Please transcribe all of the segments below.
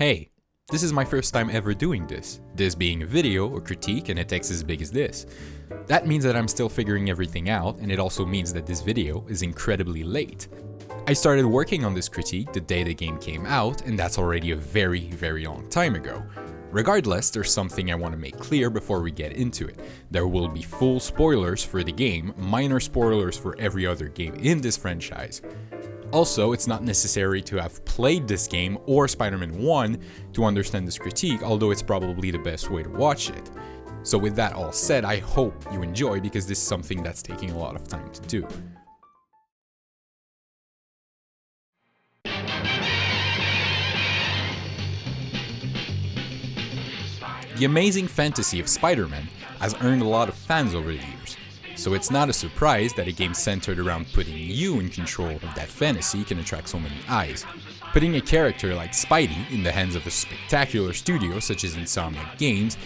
Hey, this is my first time ever doing this being a video, a critique, and a text as big as this. That means that I'm still figuring everything out, and it also means that this video is incredibly late. I started working on this critique the day the game came out, and that's already a very long time ago. Regardless, there's something I want to make clear before we get into it. There will be full spoilers for the game, minor spoilers for every other game in this franchise. Also, it's not necessary to have played this game or Spider-Man 1 to understand this critique, although it's probably the best way to watch it. So with that all said, I hope you enjoy because this is something that's taking a lot of time to do. The amazing fantasy of Spider-Man has earned a lot of fans over the years, so it's not a surprise that a game centered around putting you in control of that fantasy can attract so many eyes. Putting a character like Spidey in the hands of a spectacular studio such as Insomniac Games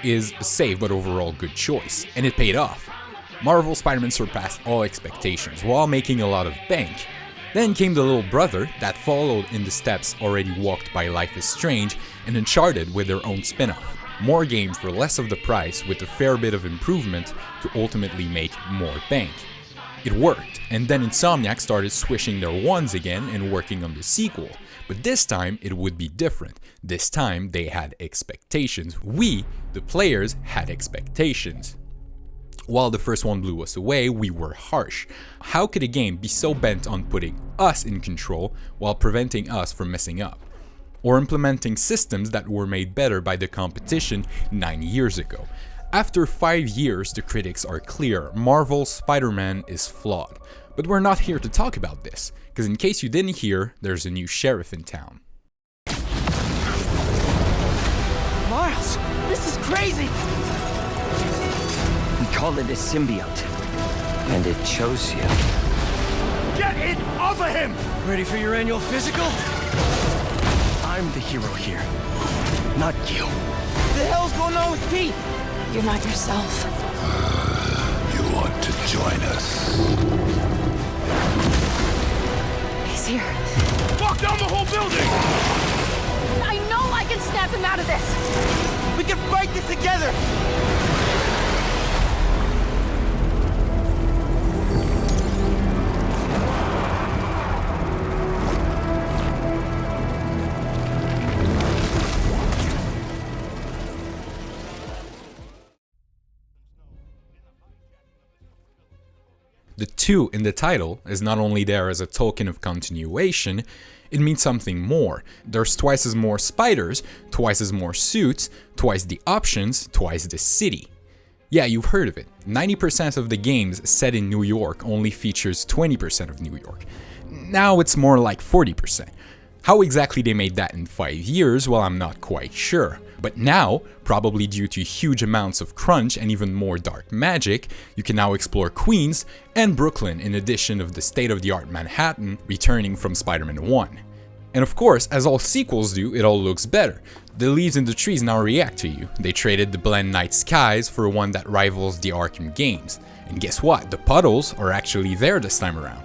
is a safe but overall good choice, and it paid off. Marvel Spider-Man surpassed all expectations while making a lot of bank. Then came the little brother that followed in the steps already walked by Life is Strange and Uncharted with their own spin-off. More games for less of the price with a fair bit of improvement to ultimately make more bank. It worked, and then Insomniac started swishing their wands again and working on the sequel. But this time it would be different. This time they had expectations. We, the players, had expectations. While the first one blew us away, we were harsh. How could a game be so bent on putting us in control while preventing us from messing up? Or implementing systems that were made better by the competition 9 years ago. After 5 years, the critics are clear: Marvel's Spider-Man is flawed. But we're not here to talk about this, because in case you didn't hear, there's a new sheriff in town. Miles, this is crazy! We call it a symbiote, and it chose you. Get it off of him! Ready for your annual physical? I'm the hero here, not you. The hell's going on with Pete? You're not yourself. You want to join us? He's here. Walk down the whole building! I know I can snap him out of this! We can fight this together! The 2 in the title is not only there as a token of continuation, it means something more. There's twice as more spiders, twice as more suits, twice the options, twice the city. Yeah, you've heard of it. 90% of the games set in New York only features 20% of New York. Now it's more like 40%. How exactly they made that in 5 years, well, I'm not quite sure. But now, probably due to huge amounts of crunch and even more dark magic, you can now explore Queens and Brooklyn in addition of the state-of-the-art Manhattan returning from Spider-Man 1. And of course, as all sequels do, it all looks better. The leaves in the trees now react to you. They traded the bland night skies for one that rivals the Arkham games. And guess what? The puddles are actually there this time around.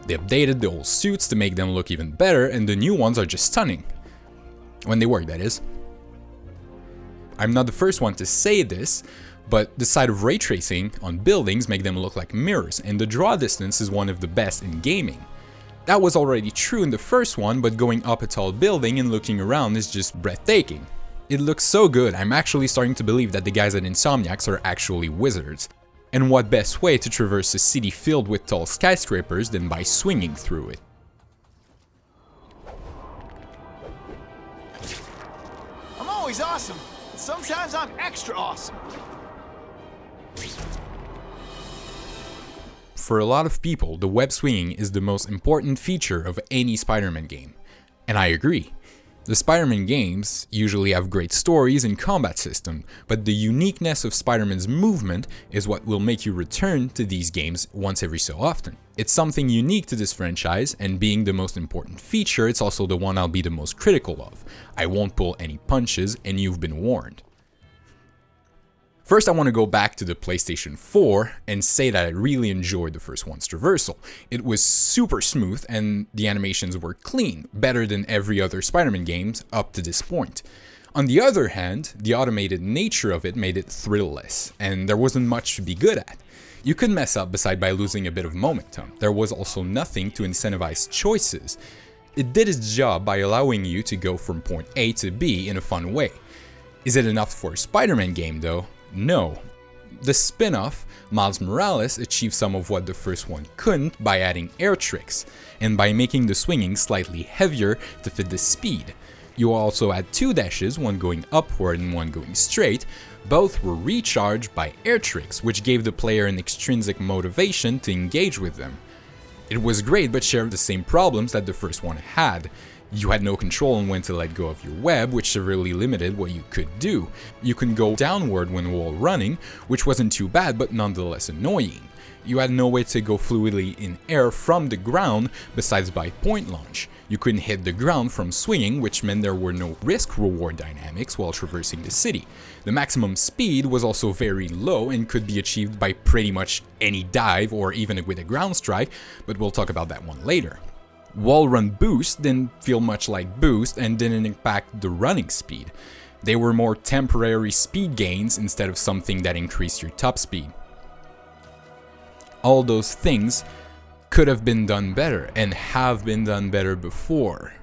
They updated the old suits to make them look even better, and the new ones are just stunning. When they work, that is. I'm not the first one to say this, but the sight of ray tracing on buildings make them look like mirrors, and the draw distance is one of the best in gaming. That was already true in the first one, but going up a tall building and looking around is just breathtaking. It looks so good, I'm actually starting to believe that the guys at Insomniac are actually wizards. And what best way to traverse a city filled with tall skyscrapers than by swinging through it? I'm always awesome. Sometimes I'm extra awesome. For a lot of people, the web swinging is the most important feature of any Spider-Man game. And I agree. The Spider-Man games usually have great stories and combat system, but the uniqueness of Spider-Man's movement is what will make you return to these games once every so often. It's something unique to this franchise, and being the most important feature, it's also the one I'll be the most critical of. I won't pull any punches, and you've been warned. First, I want to go back to the PlayStation 4 and say that I really enjoyed the first one's Traversal. It was super smooth and the animations were clean, better than every other Spider-Man games up to this point. On the other hand, the automated nature of it made it thrillless, and there wasn't much to be good at. You could mess up beside by losing a bit of momentum. There was also nothing to incentivize choices. It did its job by allowing you to go from point A to B in a fun way. Is it enough for a Spider-Man game though? No. The spin-off, Miles Morales, achieved some of what the first one couldn't by adding air tricks, and by making the swinging slightly heavier to fit the speed. You also had 2 dashes, one going upward and one going straight. Both were recharged by air tricks, which gave the player an extrinsic motivation to engage with them. It was great, but shared the same problems that the first one had. You had no control on when to let go of your web, which severely limited what you could do. You could go downward when wall running, which wasn't too bad, but nonetheless annoying. You had no way to go fluidly in air from the ground besides by point launch. You couldn't hit the ground from swinging, which meant there were no risk-reward dynamics while traversing the city. The maximum speed was also very low and could be achieved by pretty much any dive or even with a ground strike, but we'll talk about that one later. Wall run boost didn't feel much like boost and didn't impact the running speed. They were more temporary speed gains instead of something that increased your top speed. All those things could have been done better and have been done better before.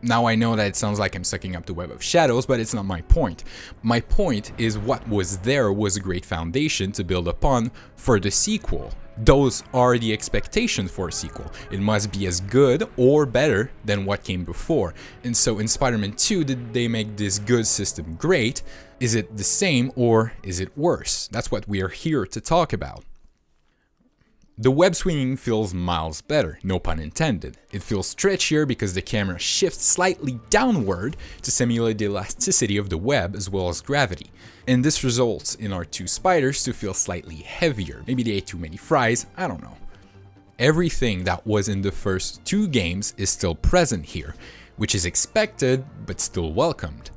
Now I know that it sounds like I'm sucking up the Web of Shadows, but it's not my point. My point is what was there was a great foundation to build upon for the sequel. Those are the expectations for a sequel. It must be as good or better than what came before. And so in Spider-Man 2, did they make this good system great? Is it the same or is it worse? That's what we are here to talk about. The web swinging feels miles better, no pun intended. It feels stretchier because the camera shifts slightly downward to simulate the elasticity of the web as well as gravity. And this results in our 2 spiders to feel slightly heavier. Maybe they ate too many fries, I don't know. Everything that was in the first 2 games is still present here, which is expected but still welcomed.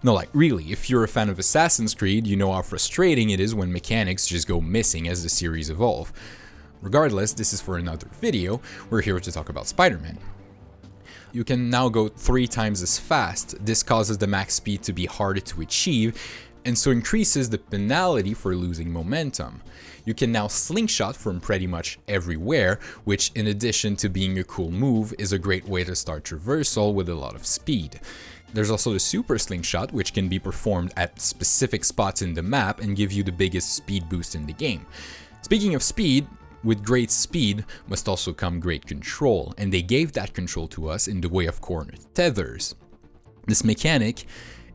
No, like really, if you're a fan of Assassin's Creed, you know how frustrating it is when mechanics just go missing as the series evolve. Regardless, this is for another video. We're here to talk about Spider-Man. You can now go 3 times as fast. This causes the max speed to be harder to achieve, and so increases the penalty for losing momentum. You can now slingshot from pretty much everywhere, which in addition to being a cool move, is a great way to start Traversal with a lot of speed. There's also the super slingshot, which can be performed at specific spots in the map and give you the biggest speed boost in the game. Speaking of speed, with great speed must also come great control, and they gave that control to us in the way of corner tethers. This mechanic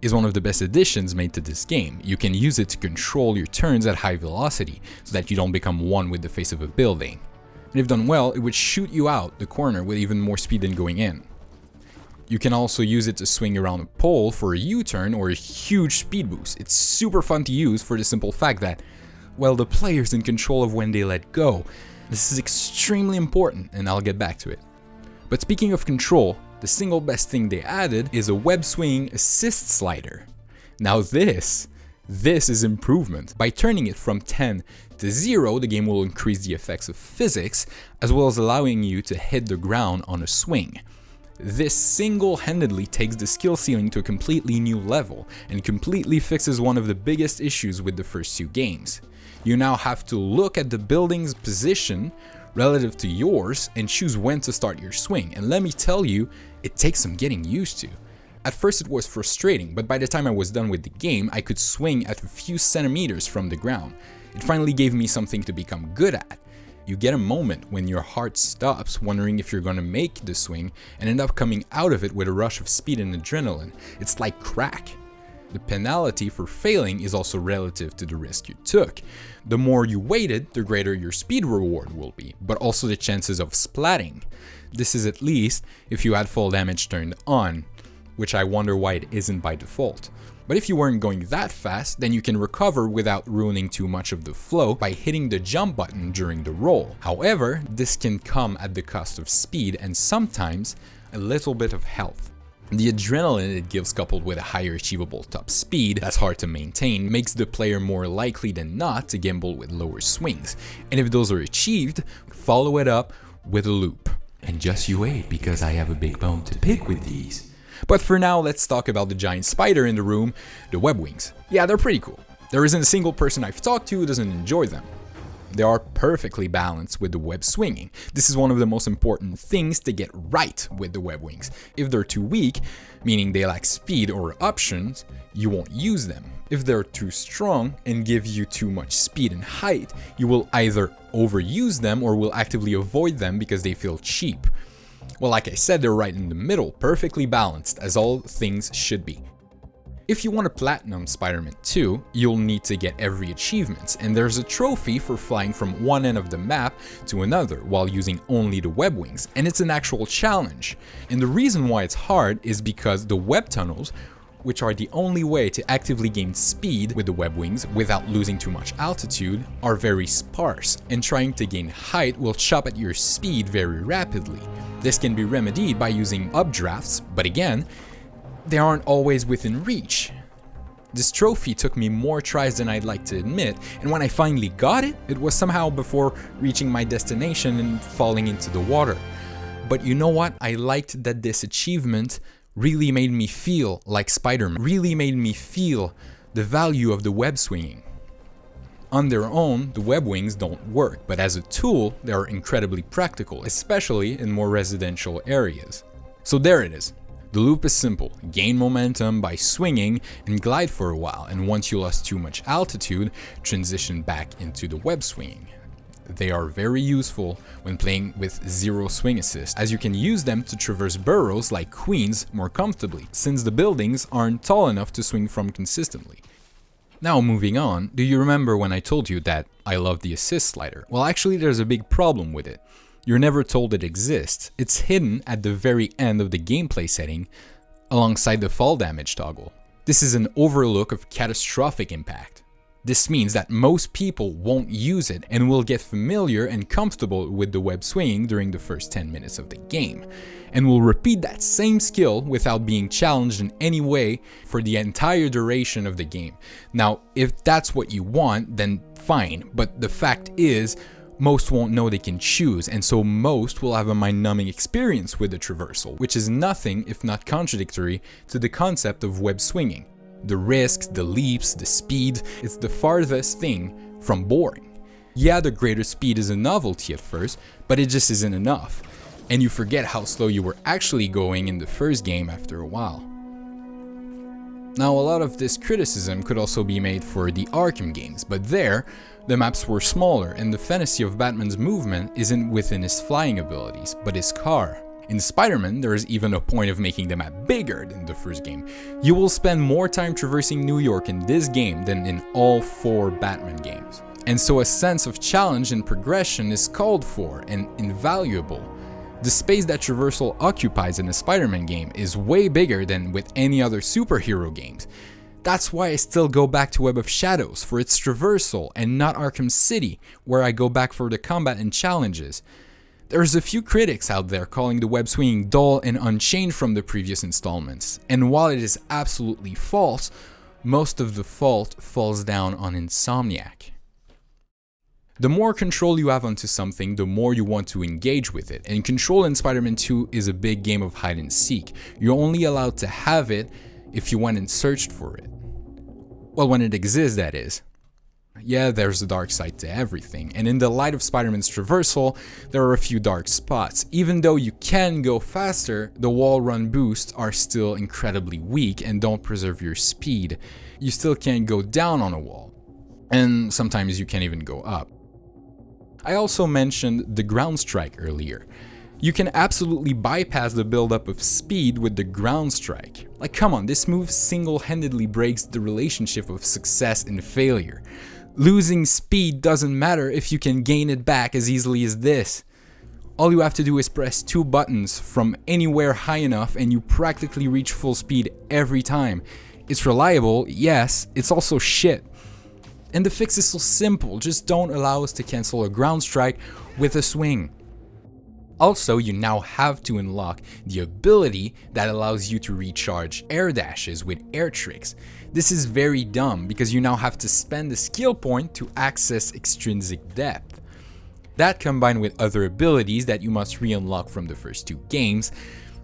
is one of the best additions made to this game. You can use it to control your turns at high velocity, so that you don't become one with the face of a building. And if done well, it would shoot you out the corner with even more speed than going in. You can also use it to swing around a pole for a U-turn or a huge speed boost. It's super fun to use for the simple fact that, well, the player's in control of when they let go. This is extremely important, and I'll get back to it. But speaking of control, the single best thing they added is a web swinging assist slider. Now this is improvement. By turning it from 10 to 0, the game will increase the effects of physics, as well as allowing you to hit the ground on a swing. This single-handedly takes the skill ceiling to a completely new level, and completely fixes one of the biggest issues with the first 2 games. You now have to look at the building's position relative to yours and choose when to start your swing, and let me tell you, it takes some getting used to. At first it was frustrating, but by the time I was done with the game, I could swing at a few centimeters from the ground. It finally gave me something to become good at. You get a moment when your heart stops wondering if you're gonna make the swing and end up coming out of it with a rush of speed and adrenaline. It's like crack. The penalty for failing is also relative to the risk you took. The more you waited, the greater your speed reward will be, but also the chances of splatting. This is at least if you had fall damage turned on, which I wonder why it isn't by default. But if you weren't going that fast, then you can recover without ruining too much of the flow by hitting the jump button during the roll. However, this can come at the cost of speed and sometimes a little bit of health. The adrenaline it gives, coupled with a higher achievable top speed that's hard to maintain, makes the player more likely than not to gamble with lower swings. And if those are achieved, follow it up with a loop. And just you wait, because I have a big bone to pick with these. But for now, let's talk about the giant spider in the room, the web wings. Yeah, they're pretty cool. There isn't a single person I've talked to who doesn't enjoy them. They are perfectly balanced with the web swinging. This is one of the most important things to get right with the web wings. If they're too weak, meaning they lack speed or options, you won't use them. If they're too strong and give you too much speed and height, you will either overuse them or will actively avoid them because they feel cheap. Well, like I said, they're right in the middle, perfectly balanced, as all things should be. If you want to platinum Spider-Man 2, you'll need to get every achievement, and there's a trophy for flying from one end of the map to another while using only the web wings, and it's an actual challenge. And the reason why it's hard is because the web tunnels, which are the only way to actively gain speed with the web wings without losing too much altitude, are very sparse, and trying to gain height will chop at your speed very rapidly. This can be remedied by using updrafts, but again, they aren't always within reach. This trophy took me more tries than I'd like to admit, and when I finally got it, it was somehow before reaching my destination and falling into the water. But you know what? I liked that this achievement really made me feel like Spider-Man, really made me feel the value of the web swinging. On their own, the web wings don't work, but as a tool, they are incredibly practical, especially in more residential areas. So there it is. The loop is simple: gain momentum by swinging and glide for a while, and once you lost too much altitude, transition back into the web swinging. They are very useful when playing with zero swing assist, as you can use them to traverse burrows like queens more comfortably, since the buildings aren't tall enough to swing from consistently. Now moving on, do you remember when I told you that I love the assist slider? Well, actually there's a big problem with it. You're never told it exists. It's hidden at the very end of the gameplay setting, alongside the fall damage toggle. This is an overlook of catastrophic impact. This means that most people won't use it and will get familiar and comfortable with the web swinging during the first 10 minutes of the game, and will repeat that same skill without being challenged in any way for the entire duration of the game. Now, if that's what you want, then fine, but the fact is, most won't know they can choose, and so most will have a mind-numbing experience with the traversal, which is nothing if not contradictory to the concept of web swinging. The risks, the leaps, the speed, it's the farthest thing from boring. Yeah, the greater speed is a novelty at first, but it just isn't enough, and you forget how slow you were actually going in the first game after a while. Now, a lot of this criticism could also be made for the Arkham games, but there, the maps were smaller, and the fantasy of Batman's movement isn't within his flying abilities, but his car. In Spider-Man, there is even a point of making the map bigger than the first game. You will spend more time traversing New York in this game than in all 4 Batman games. And so a sense of challenge and progression is called for and invaluable. The space that Traversal occupies in a Spider-Man game is way bigger than with any other superhero games. That's why I still go back to Web of Shadows for its traversal and not Arkham City, where I go back for the combat and challenges. There's a few critics out there calling the web swinging dull and unchanged from the previous installments, and while it is absolutely false, most of the fault falls down on Insomniac. The more control you have onto something, the more you want to engage with it, and Control in Spider-Man 2 is a big game of hide and seek. You're only allowed to have it if you went and searched for it. Well, when it exists, that is. Yeah, there's a dark side to everything, and in the light of Spider-Man's traversal, there are a few dark spots. Even though you can go faster, the wall run boosts are still incredibly weak and don't preserve your speed. You still can't go down on a wall, and sometimes you can't even go up. I also mentioned the ground strike earlier. You can absolutely bypass the buildup of speed with the ground strike. Like, come on, this move single-handedly breaks the relationship of success and failure. Losing speed doesn't matter if you can gain it back as easily as this. All you have to do is press 2 buttons from anywhere high enough and you practically reach full speed every time. It's reliable, yes, it's also shit. And the fix is so simple, just don't allow us to cancel a ground strike with a swing. Also, you now have to unlock the ability that allows you to recharge air dashes with air tricks. This is very dumb because you now have to spend a skill point to access extrinsic depth. That, combined with other abilities that you must re-unlock from the first 2 games,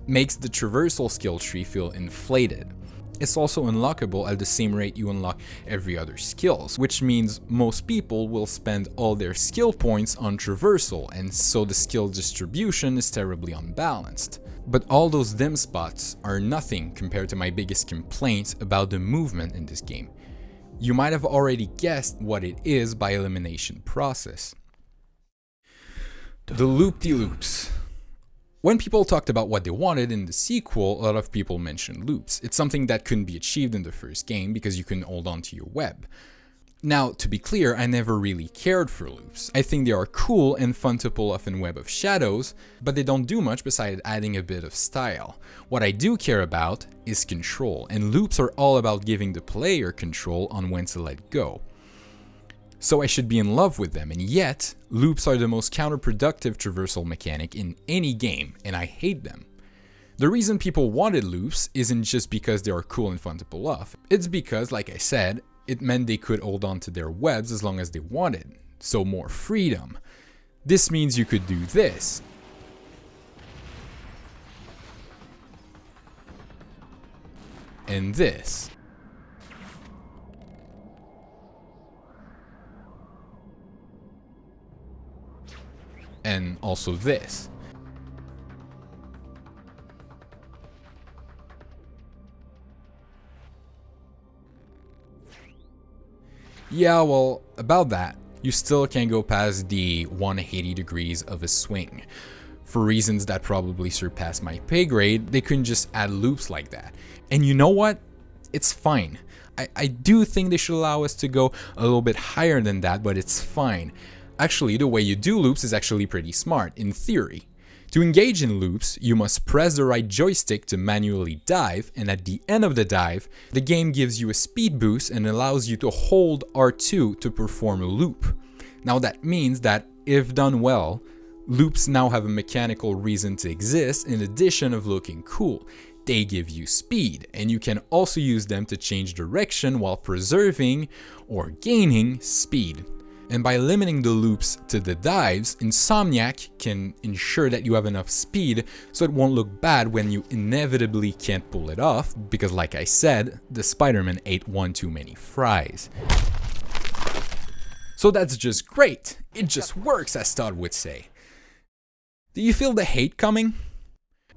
makes the traversal skill tree feel inflated. It's also unlockable at the same rate you unlock every other skills, which means most people will spend all their skill points on traversal, and so the skill distribution is terribly unbalanced. But all those dim spots are nothing compared to my biggest complaint about the movement in this game. You might have already guessed what it is by elimination process. The loop-de-loops. When people talked about what they wanted in the sequel, a lot of people mentioned loops. It's something that couldn't be achieved in the first game because you couldn't hold on to your web. Now, to be clear, I never really cared for loops. I think they are cool and fun to pull off in Web of Shadows, but they don't do much besides adding a bit of style. What I do care about is control, and loops are all about giving the player control on when to let go. So I should be in love with them, and yet, loops are the most counterproductive traversal mechanic in any game, and I hate them. The reason people wanted loops isn't just because they are cool and fun to pull off, it's because, like I said, it meant they could hold on to their webs as long as they wanted, so more freedom. This means you could do this. And this. And also this. Yeah, well, about that, you still can't go past the 180 degrees of a swing. For reasons that probably surpass my pay grade, they couldn't just add loops like that. And you know what? It's fine. I do think they should allow us to go a little bit higher than that, but it's fine. Actually, the way you do loops is actually pretty smart, in theory. To engage in loops, you must press the right joystick to manually dive, and at the end of the dive, the game gives you a speed boost and allows you to hold R2 to perform a loop. Now that means that, if done well, loops now have a mechanical reason to exist in addition of looking cool. They give you speed, and you can also use them to change direction while preserving or gaining speed. And by limiting the loops to the dives, Insomniac can ensure that you have enough speed so it won't look bad when you inevitably can't pull it off, because like I said, the Spider-Man ate one too many fries. So that's just great. It just works, as Todd would say. Do you feel the hate coming?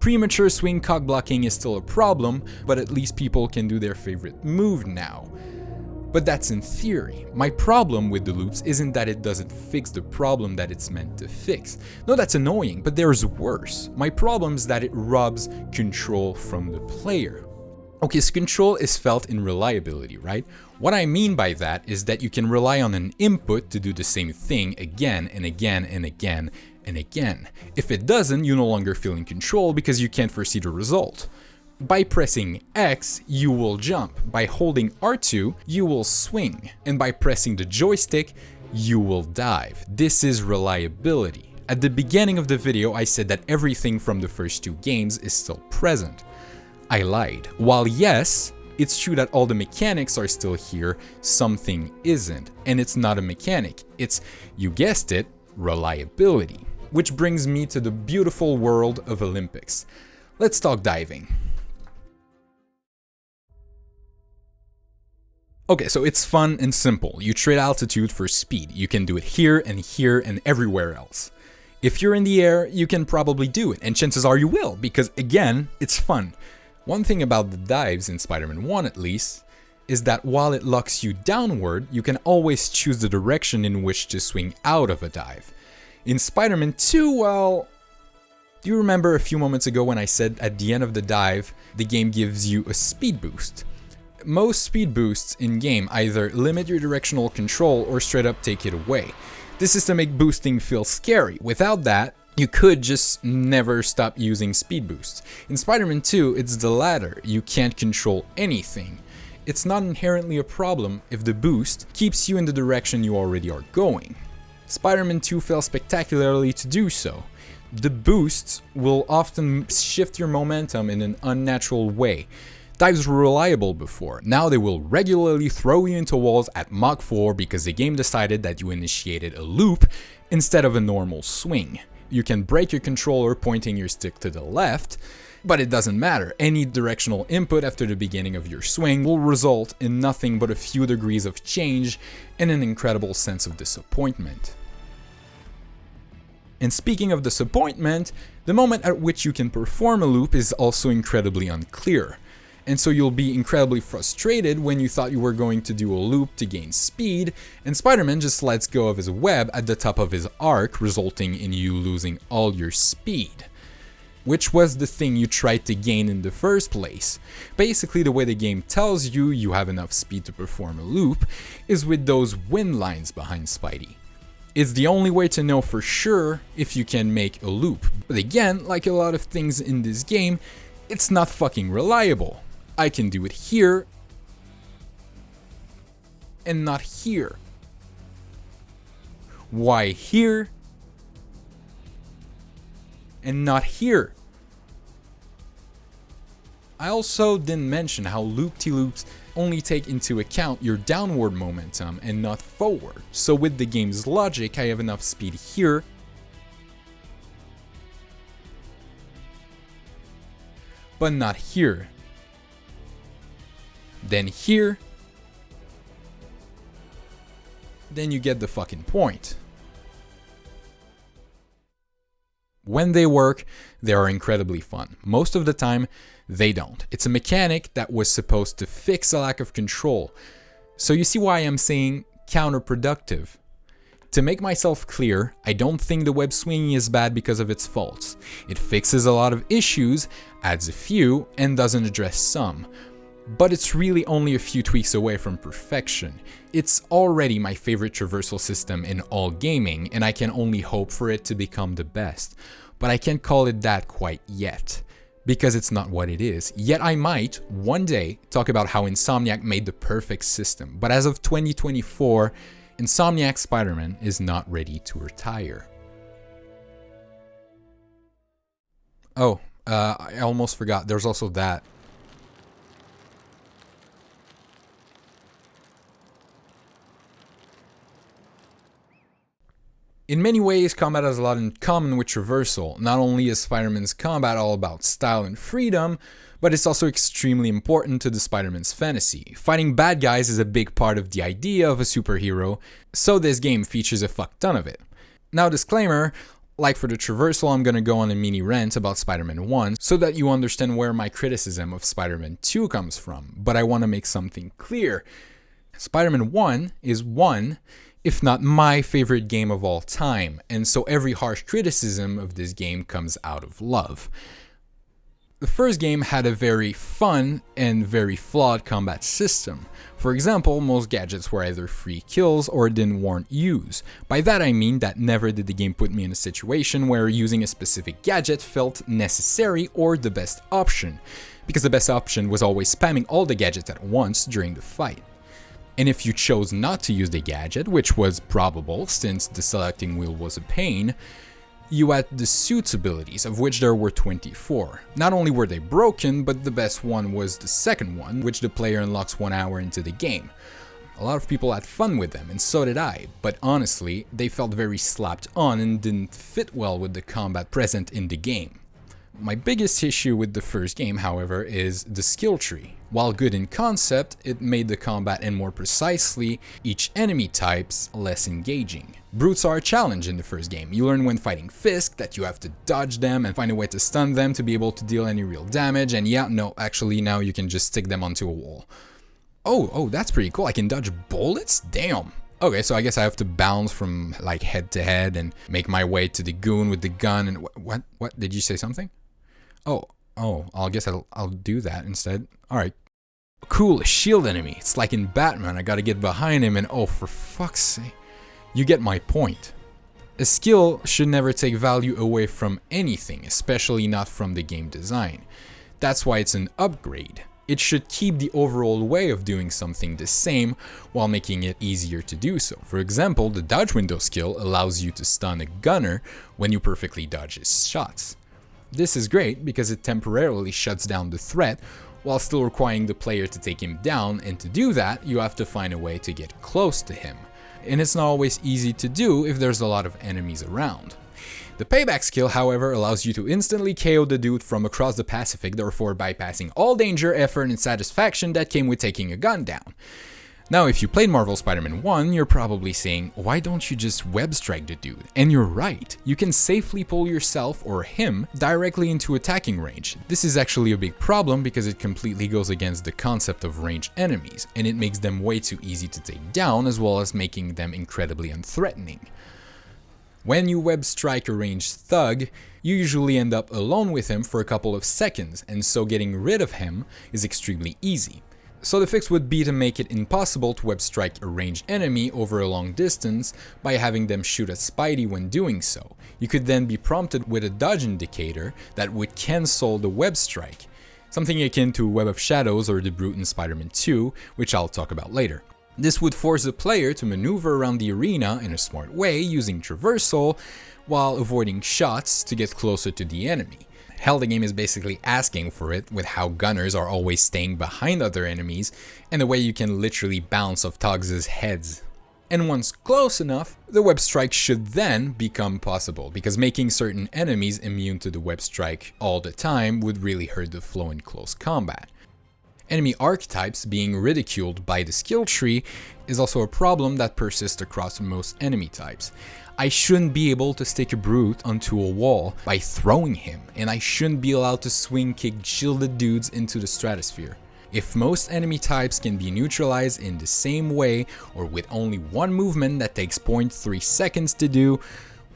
Premature swing cock blocking is still a problem, but at least people can do their favorite move now. But that's in theory. My problem with the loops isn't that it doesn't fix the problem that it's meant to fix. No, that's annoying, but there's worse. My problem is that it robs control from the player. Okay, so control is felt in reliability, right? What I mean by that is that you can rely on an input to do the same thing again and again and again and again. If it doesn't, you no longer feel in control because you can't foresee the result. By pressing X, you will jump. By holding R2, you will swing. And by pressing the joystick, you will dive. This is reliability. At the beginning of the video, I said that everything from the first 2 games is still present. I lied. While yes, it's true that all the mechanics are still here, something isn't. And it's not a mechanic. It's, you guessed it, reliability. Which brings me to the beautiful world of Olympics. Let's talk diving. Okay, so it's fun and simple. You trade altitude for speed. You can do it here and everywhere else. If you're in the air, you can probably do it, and chances are you will, because again, it's fun. One thing about the dives in Spider-Man 1 at least, is that while it locks you downward, you can always choose the direction in which to swing out of a dive. In Spider-Man 2, well, do you remember a few moments ago when I said at the end of the dive, the game gives you a speed boost? Most speed boosts in-game either limit your directional control or straight up take it away. This is to make boosting feel scary. Without that, you could just never stop using speed boosts. In Spider-Man 2, it's the latter. You can't control anything. It's not inherently a problem if the boost keeps you in the direction you already are going. Spider-Man 2 failed spectacularly to do so. The boosts will often shift your momentum in an unnatural way. Dives were reliable before, now they will regularly throw you into walls at Mach 4 because the game decided that you initiated a loop instead of a normal swing. You can break your controller pointing your stick to the left, but it doesn't matter. Any directional input after the beginning of your swing will result in nothing but a few degrees of change and an incredible sense of disappointment. And speaking of disappointment, the moment at which you can perform a loop is also incredibly unclear. And so you'll be incredibly frustrated when you thought you were going to do a loop to gain speed, and Spider-Man just lets go of his web at the top of his arc, resulting in you losing all your speed. Which was the thing you tried to gain in the first place. Basically, the way the game tells you you have enough speed to perform a loop is with those wind lines behind Spidey. It's the only way to know for sure if you can make a loop. But again, like a lot of things in this game, it's not fucking reliable. I can do it here and not here. Why here and not here? I also didn't mention how loop-de-loops only take into account your downward momentum and not forward. So with the game's logic, I have enough speed here but not here. Then here. Then you get the fucking point. When they work, they are incredibly fun. Most of the time, they don't. It's a mechanic that was supposed to fix a lack of control. So you see why I'm saying counterproductive. To make myself clear, I don't think the web swinging is bad because of its faults. It fixes a lot of issues, adds a few, and doesn't address some. But it's really only a few tweaks away from perfection. It's already my favorite traversal system in all gaming, and I can only hope for it to become the best. But I can't call it that quite yet, because it's not what it is. Yet I might, one day, talk about how Insomniac made the perfect system. But as of 2024, Insomniac Spider-Man is not ready to retire. Oh, I almost forgot, there's also that. In many ways, combat has a lot in common with Traversal. Not only is Spider-Man's combat all about style and freedom, but it's also extremely important to the Spider-Man's fantasy. Fighting bad guys is a big part of the idea of a superhero, so this game features a fuck ton of it. Now, disclaimer, like for the Traversal, I'm gonna go on a mini rant about Spider-Man 1 so that you understand where my criticism of Spider-Man 2 comes from, but I want to make something clear. Spider-Man 1 is one, if not my favorite game of all time, and so every harsh criticism of this game comes out of love. The first game had a very fun and very flawed combat system. For example, most gadgets were either free kills or didn't warrant use. By that I mean that never did the game put me in a situation where using a specific gadget felt necessary or the best option, because the best option was always spamming all the gadgets at once during the fight. And if you chose not to use the gadget, which was probable since the selecting wheel was a pain, you had the suits abilities, of which there were 24. Not only were they broken, but the best one was the second one, which the player unlocks 1 hour into the game. A lot of people had fun with them, and so did I, but honestly, they felt very slapped on and didn't fit well with the combat present in the game. My biggest issue with the first game, however, is the skill tree. While good in concept, it made the combat and more precisely, each enemy types less engaging. Brutes are a challenge in the first game. You learn when fighting Fisk that you have to dodge them and find a way to stun them to be able to deal any real damage, and yeah, no, actually now you can just stick them onto a wall. Oh, that's pretty cool, I can dodge bullets? Damn! Okay, so I guess I have to bounce from like head to head and make my way to the goon with the gun and what, did you say something? Oh, I guess I'll do that instead. Alright. Cool, a shield enemy. It's like in Batman, I gotta get behind him and oh, for fuck's sake. You get my point. A skill should never take value away from anything, especially not from the game design. That's why it's an upgrade. It should keep the overall way of doing something the same while making it easier to do so. For example, the dodge window skill allows you to stun a gunner when you perfectly dodge his shots. This is great because it temporarily shuts down the threat while still requiring the player to take him down, and to do that, you have to find a way to get close to him. And it's not always easy to do if there's a lot of enemies around. The payback skill, however, allows you to instantly KO the dude from across the Pacific, therefore bypassing all danger, effort, and satisfaction that came with taking a gun down. Now, if you played Marvel Spider-Man 1, you're probably saying, why don't you just web strike the dude? And you're right, you can safely pull yourself or him directly into attacking range. This is actually a big problem because it completely goes against the concept of ranged enemies, and it makes them way too easy to take down, as well as making them incredibly unthreatening. When you web strike a ranged thug, you usually end up alone with him for a couple of seconds, and so getting rid of him is extremely easy. So the fix would be to make it impossible to web strike a ranged enemy over a long distance by having them shoot at Spidey when doing so. You could then be prompted with a dodge indicator that would cancel the web strike, something akin to Web of Shadows or the Brute in Spider-Man 2, which I'll talk about later. This would force the player to maneuver around the arena in a smart way using Traversal while avoiding shots to get closer to the enemy. Hell, the game is basically asking for it with how gunners are always staying behind other enemies and the way you can literally bounce off thugs' heads. And once close enough, the web strike should then become possible, because making certain enemies immune to the web strike all the time would really hurt the flow in close combat. Enemy archetypes being ridiculed by the skill tree is also a problem that persists across most enemy types. I shouldn't be able to stick a brute onto a wall by throwing him, and I shouldn't be allowed to swing kick shielded dudes into the stratosphere. If most enemy types can be neutralized in the same way or with only one movement that takes 0.3 seconds to do,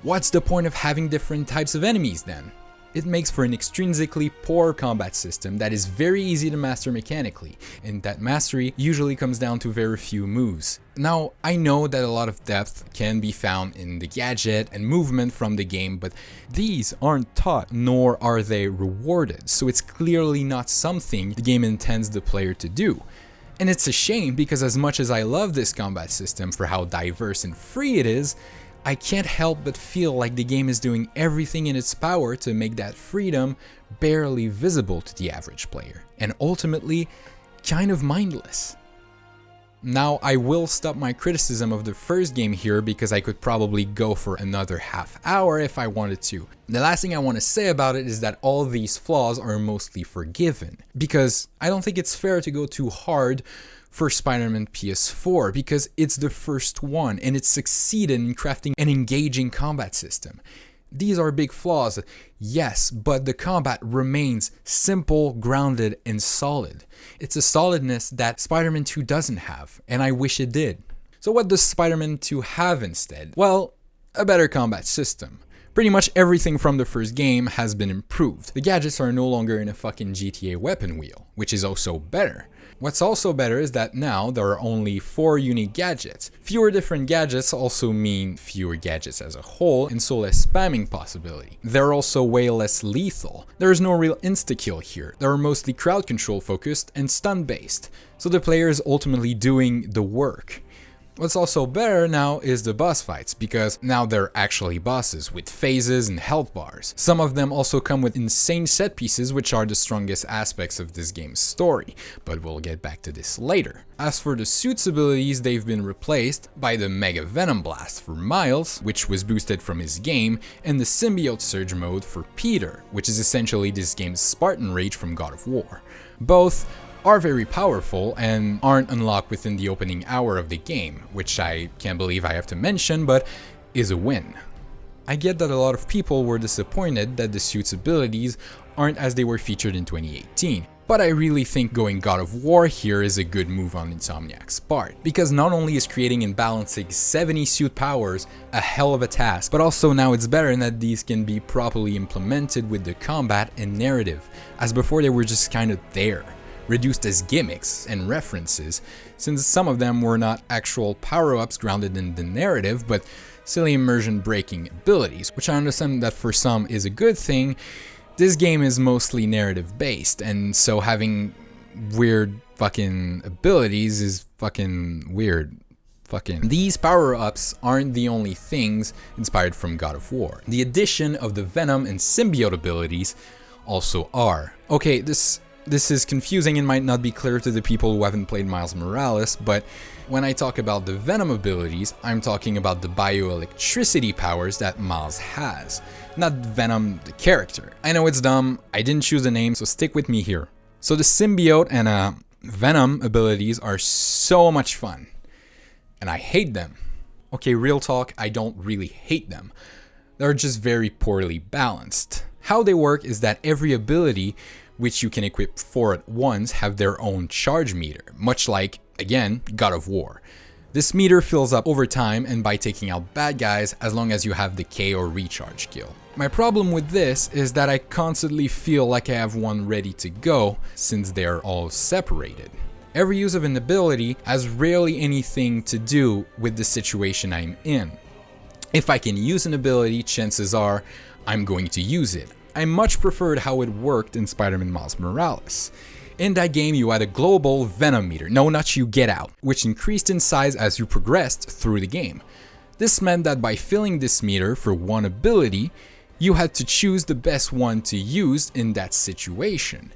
what's the point of having different types of enemies then? It makes for an extrinsically poor combat system that is very easy to master mechanically, and that mastery usually comes down to very few moves. Now, I know that a lot of depth can be found in the gadget and movement from the game, but these aren't taught, nor are they rewarded, so it's clearly not something the game intends the player to do. And it's a shame, because as much as I love this combat system for how diverse and free it is, I can't help but feel like the game is doing everything in its power to make that freedom barely visible to the average player, and ultimately kind of mindless. Now, I will stop my criticism of the first game here because I could probably go for another half hour if I wanted to. The last thing I want to say about it is that all these flaws are mostly forgiven, because I don't think it's fair to go too hard for Spider-Man PS4 because it's the first one and it succeeded in crafting an engaging combat system. These are big flaws, yes, but the combat remains simple, grounded, and solid. It's a solidness that Spider-Man 2 doesn't have, and I wish it did. So what does Spider-Man 2 have instead? Well, a better combat system. Pretty much everything from the first game has been improved. The gadgets are no longer in a fucking GTA weapon wheel, which is also better. What's also better is that now there are only 4 unique gadgets. Fewer different gadgets also mean fewer gadgets as a whole, and so less spamming possibility. They're also way less lethal. There is no real insta-kill here. They are mostly crowd control focused and stun based, so the player is ultimately doing the work. What's also better now is the boss fights, because now they're actually bosses with phases and health bars. Some of them also come with insane set pieces, which are the strongest aspects of this game's story, but we'll get back to this later. As for the suit's abilities, they've been replaced by the Mega Venom Blast for Miles, which was boosted from his game, and the Symbiote Surge mode for Peter, which is essentially this game's Spartan Rage from God of War. Both are very powerful and aren't unlocked within the opening hour of the game, which I can't believe I have to mention, but is a win. I get that a lot of people were disappointed that the suit's abilities aren't as they were featured in 2018, but I really think going God of War here is a good move on Insomniac's part, because not only is creating and balancing 70 suit powers a hell of a task, but also now it's better in that these can be properly implemented with the combat and narrative, as before they were just kind of there, reduced as gimmicks and references, since some of them were not actual power-ups grounded in the narrative, but silly immersion-breaking abilities, which I understand that for some is a good thing. This game is mostly narrative-based, and so having weird fucking abilities is fucking weird. These power-ups aren't the only things inspired from God of War. The addition of the Venom and Symbiote abilities also are. Okay, this is confusing and might not be clear to the people who haven't played Miles Morales, but when I talk about the Venom abilities, I'm talking about the bioelectricity powers that Miles has, not Venom the character. I know it's dumb, I didn't choose a name, so stick with me here. So the Symbiote and Venom abilities are so much fun. And I hate them. Okay, real talk, I don't really hate them. They're just very poorly balanced. How they work is that every ability, which you can equip 4 at once, have their own charge meter, much like, again, God of War. This meter fills up over time and by taking out bad guys as long as you have decay or recharge skill. My problem with this is that I constantly feel like I have one ready to go since they're all separated. Every use of an ability has rarely anything to do with the situation I'm in. If I can use an ability, chances are I'm going to use it. I much preferred how it worked in Spider-Man Miles Morales. In that game, you had a global Venom meter, no, not you, get out, which increased in size as you progressed through the game. This meant that by filling this meter for one ability, you had to choose the best one to use in that situation.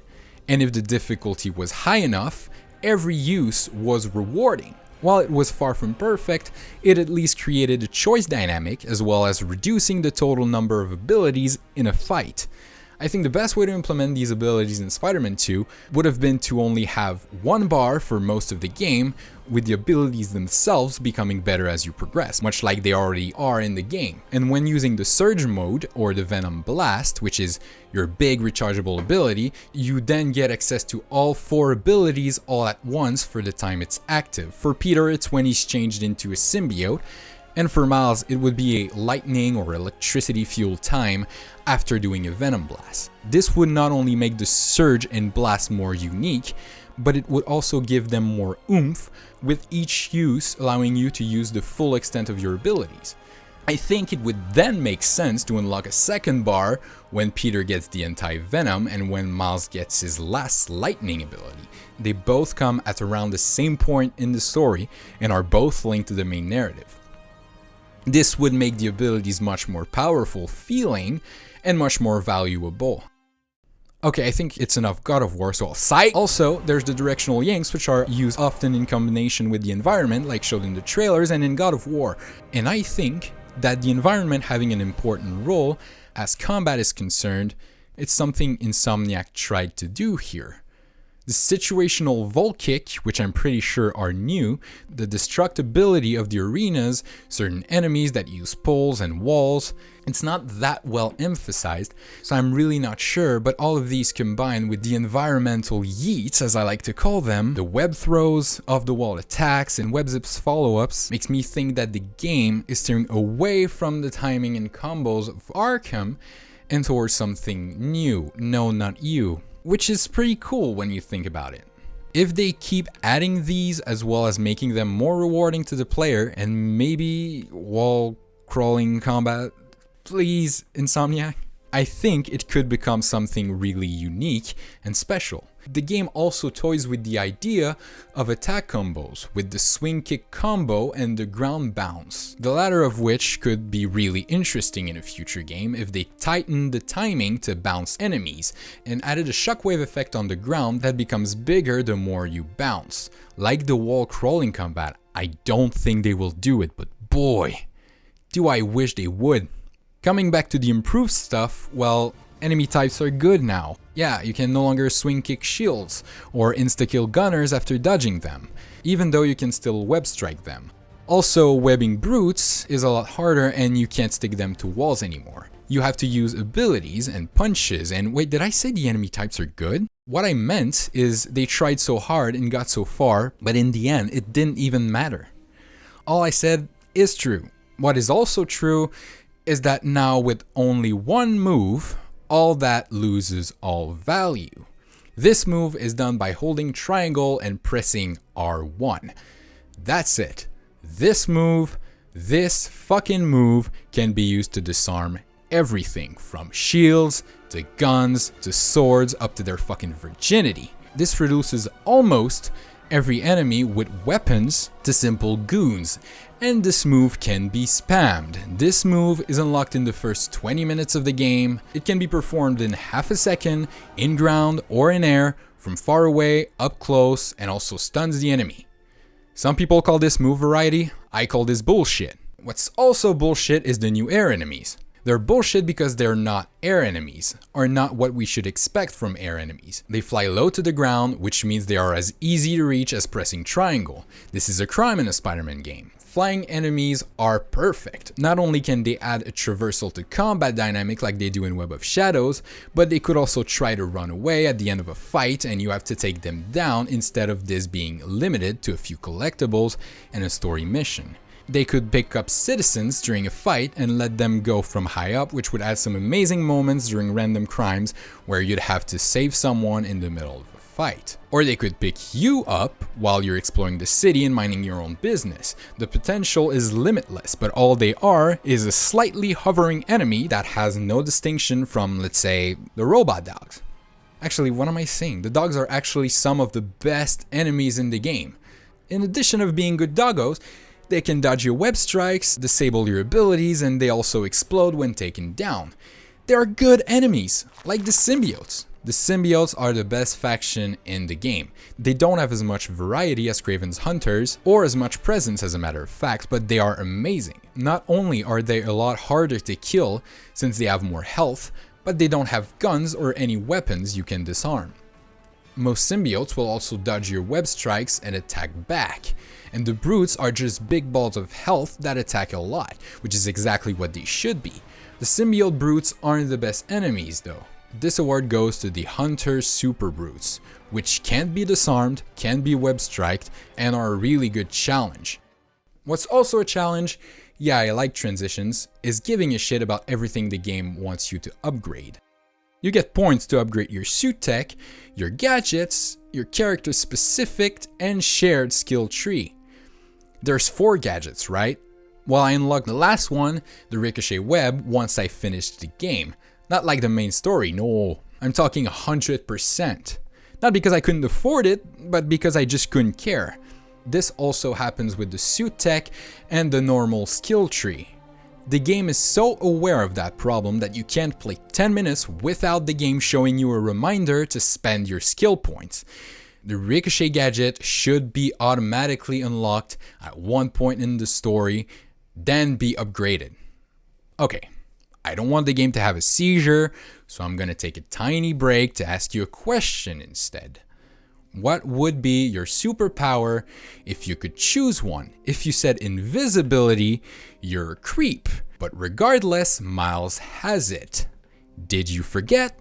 And if the difficulty was high enough, every use was rewarding. While it was far from perfect, it at least created a choice dynamic as well as reducing the total number of abilities in a fight. I think the best way to implement these abilities in Spider-Man 2 would have been to only have one bar for most of the game, with the abilities themselves becoming better as you progress, much like they already are in the game. And when using the Surge mode, or the Venom Blast, which is your big rechargeable ability, you then get access to all 4 abilities all at once for the time it's active. For Peter, it's when he's changed into a symbiote, and for Miles, it would be a lightning or electricity fueled time after doing a Venom Blast. This would not only make the Surge and Blast more unique, but it would also give them more oomph, with each use allowing you to use the full extent of your abilities. I think it would then make sense to unlock a second bar when Peter gets the anti-venom and when Miles gets his last lightning ability. They both come at around the same point in the story and are both linked to the main narrative. This would make the abilities much more powerful feeling and much more valuable. Okay, I think it's enough God of War, so I'll cite. Also, there's the directional yanks, which are used often in combination with the environment, like showed in the trailers and in God of War. And I think that the environment having an important role as combat is concerned, it's something Insomniac tried to do here. The situational Volt Kick, which I'm pretty sure are new, the destructibility of the arenas, certain enemies that use poles and walls, it's not that well emphasized, so I'm really not sure, but all of these combined with the environmental yeets, as I like to call them, the web throws, off-the-wall attacks, and web-zips follow-ups, makes me think that the game is steering away from the timing and combos of Arkham and towards something new. No, not you. Which is pretty cool when you think about it. If they keep adding these as well as making them more rewarding to the player and maybe wall crawling combat, please Insomniac, I think it could become something really unique and special. The game also toys with the idea of attack combos, with the swing kick combo and the ground bounce, the latter of which could be really interesting in a future game if they tightened the timing to bounce enemies and added a shockwave effect on the ground that becomes bigger the more you bounce. Like the wall crawling combat, I don't think they will do it, but boy, do I wish they would. Coming back to the improved stuff, well, enemy types are good now. Yeah, you can no longer swing kick shields or insta-kill gunners after dodging them, even though you can still web strike them. Also, webbing brutes is a lot harder and you can't stick them to walls anymore. You have to use abilities and punches, and wait, did I say the enemy types are good? What I meant is they tried so hard and got so far, but in the end, it didn't even matter. All I said is true. What is also true is that now with only one move, all that loses all value. This move is done by holding triangle and pressing R1. That's it. This fucking move can be used to disarm everything from shields to guns to swords up to their fucking virginity. This reduces almost every enemy with weapons to simple goons, and this move can be spammed. This move is unlocked in the first 20 minutes of the game. It can be performed in half a second, in ground or in air, from far away, up close, and also stuns the enemy. Some people call this move variety, I call this bullshit. What's also bullshit is the new air enemies. They're bullshit because they're not air enemies, or not what we should expect from air enemies. They fly low to the ground, which means they are as easy to reach as pressing triangle. This is a crime in a Spider-Man game. Flying enemies are perfect. Not only can they add a traversal to combat dynamic like they do in Web of Shadows, but they could also try to run away at the end of a fight and you have to take them down instead of this being limited to a few collectibles and a story mission. They could pick up citizens during a fight and let them go from high up, which would add some amazing moments during random crimes where you'd have to save someone in the middle of a fight. Or they could pick you up while you're exploring the city and minding your own business. The potential is limitless, but all they are is a slightly hovering enemy that has no distinction from, let's say, the robot dogs. Actually, what am I saying? The dogs are actually some of the best enemies in the game. In addition of being good doggos, they can dodge your web strikes, disable your abilities, and they also explode when taken down. They are good enemies, like the symbiotes. The symbiotes are the best faction in the game. They don't have as much variety as Kraven's hunters, or as much presence as a matter of fact, but they are amazing. Not only are they a lot harder to kill since they have more health, but they don't have guns or any weapons you can disarm. Most symbiotes will also dodge your web strikes and attack back, and the brutes are just big balls of health that attack a lot, which is exactly what they should be. The symbiote brutes aren't the best enemies though. This award goes to the Hunter Super Brutes, which can't be disarmed, can be web striked, and are a really good challenge. What's also a challenge, yeah, I like transitions, is giving a shit about everything the game wants you to upgrade. You get points to upgrade your suit tech, your gadgets, your character specific and shared skill tree. There's 4 gadgets, right? Well, I unlocked the last one, the Ricochet Web, once I finished the game. Not like the main story, no. I'm talking 100%. Not because I couldn't afford it, but because I just couldn't care. This also happens with the suit tech and the normal skill tree. The game is so aware of that problem that you can't play 10 minutes without the game showing you a reminder to spend your skill points. The Ricochet gadget should be automatically unlocked at one point in the story, then be upgraded. Okay, I don't want the game to have a seizure, so I'm gonna take a tiny break to ask you a question instead. What would be your superpower if you could choose one? If you said invisibility, you're a creep. But regardless, Miles has it. Did you forget?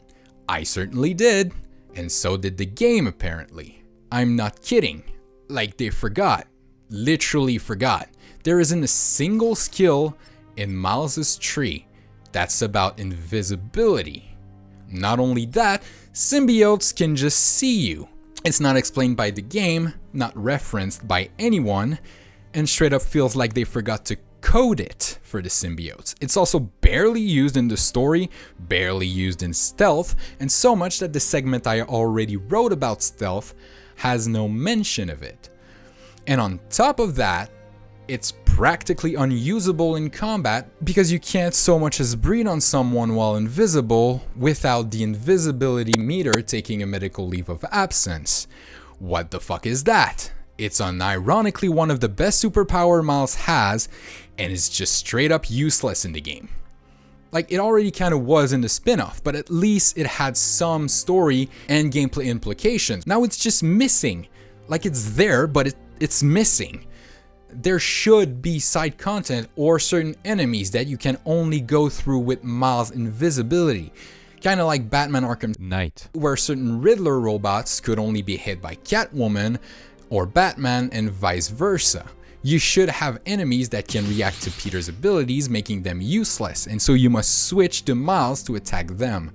I certainly did. And so did the game apparently. I'm not kidding. Like they forgot. Literally forgot. There isn't a single skill in Miles's tree that's about invisibility. Not only that, symbiotes can just see you. It's not explained by the game, not referenced by anyone, and straight up feels like they forgot to code it for the symbiotes. It's also barely used in the story, barely used in stealth, and so much that the segment I already wrote about stealth has no mention of it. And on top of that, it's practically unusable in combat because you can't so much as breathe on someone while invisible without the invisibility meter taking a medical leave of absence. What the fuck is that? It's unironically one of the best superpower Miles has, and it's just straight up useless in the game. Like, it already kind of was in the spin-off, but at least it had some story and gameplay implications. Now it's just missing. Like, it's there, but it's missing. There should be side content or certain enemies that you can only go through with Miles' invisibility. Kinda like Batman Arkham Knight, where certain Riddler robots could only be hit by Catwoman or Batman and vice versa. You should have enemies that can react to Peter's abilities, making them useless, and so you must switch to Miles to attack them.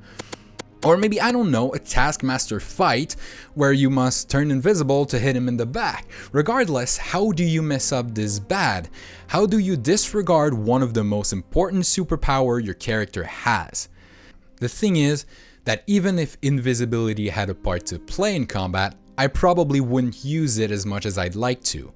Or maybe, I don't know, a Taskmaster fight where you must turn invisible to hit him in the back. Regardless, how do you mess up this bad? How do you disregard one of the most important superpower your character has? The thing is, that even if invisibility had a part to play in combat, I probably wouldn't use it as much as I'd like to.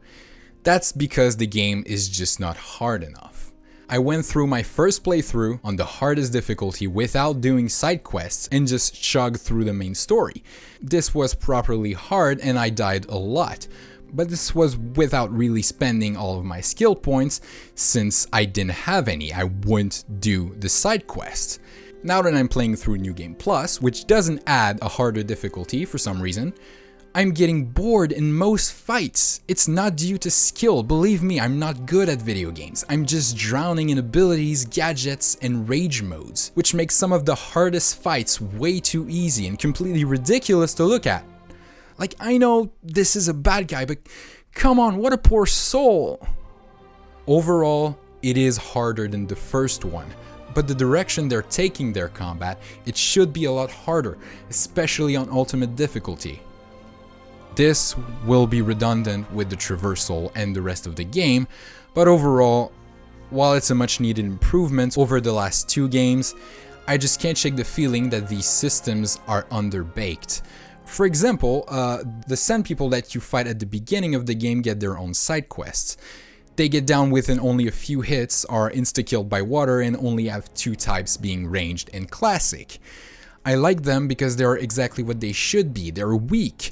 That's because the game is just not hard enough. I went through my first playthrough on the hardest difficulty without doing side quests and just chugged through the main story. This was properly hard and I died a lot, but this was without really spending all of my skill points since I didn't have any. I wouldn't do the side quests. Now that I'm playing through New Game Plus, which doesn't add a harder difficulty for some reason, I'm getting bored in most fights. It's not due to skill, believe me, I'm not good at video games. I'm just drowning in abilities, gadgets, and rage modes, which makes some of the hardest fights way too easy and completely ridiculous to look at. Like, I know this is a bad guy, but come on, what a poor soul. Overall, it is harder than the first one, but the direction they're taking their combat, it should be a lot harder, especially on ultimate difficulty. This will be redundant with the Traversal and the rest of the game, but overall, while it's a much needed improvement over the last 2 games, I just can't shake the feeling that these systems are underbaked. For example, the Sand people that you fight at the beginning of the game get their own side quests. They get down within only a few hits, are insta-killed by water, and only have 2 types being ranged and classic. I like them because they are exactly what they should be, they're weak.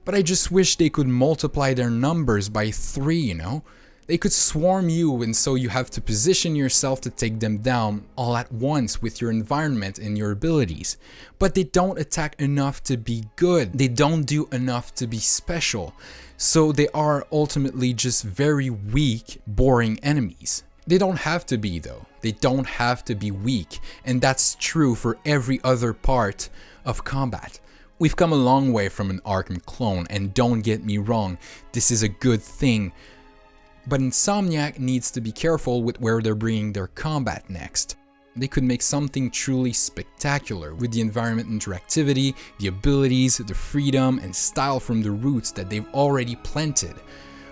But I just wish they could multiply their numbers by 3, you know? They could swarm you and so you have to position yourself to take them down all at once with your environment and your abilities. But they don't attack enough to be good. They don't do enough to be special. So they are ultimately just very weak, boring enemies. They don't have to be though. They don't have to be weak. And that's true for every other part of combat. We've come a long way from an Arkham clone, and don't get me wrong, this is a good thing. But Insomniac needs to be careful with where they're bringing their combat next. They could make something truly spectacular with the environment interactivity, the abilities, the freedom and style from the roots that they've already planted.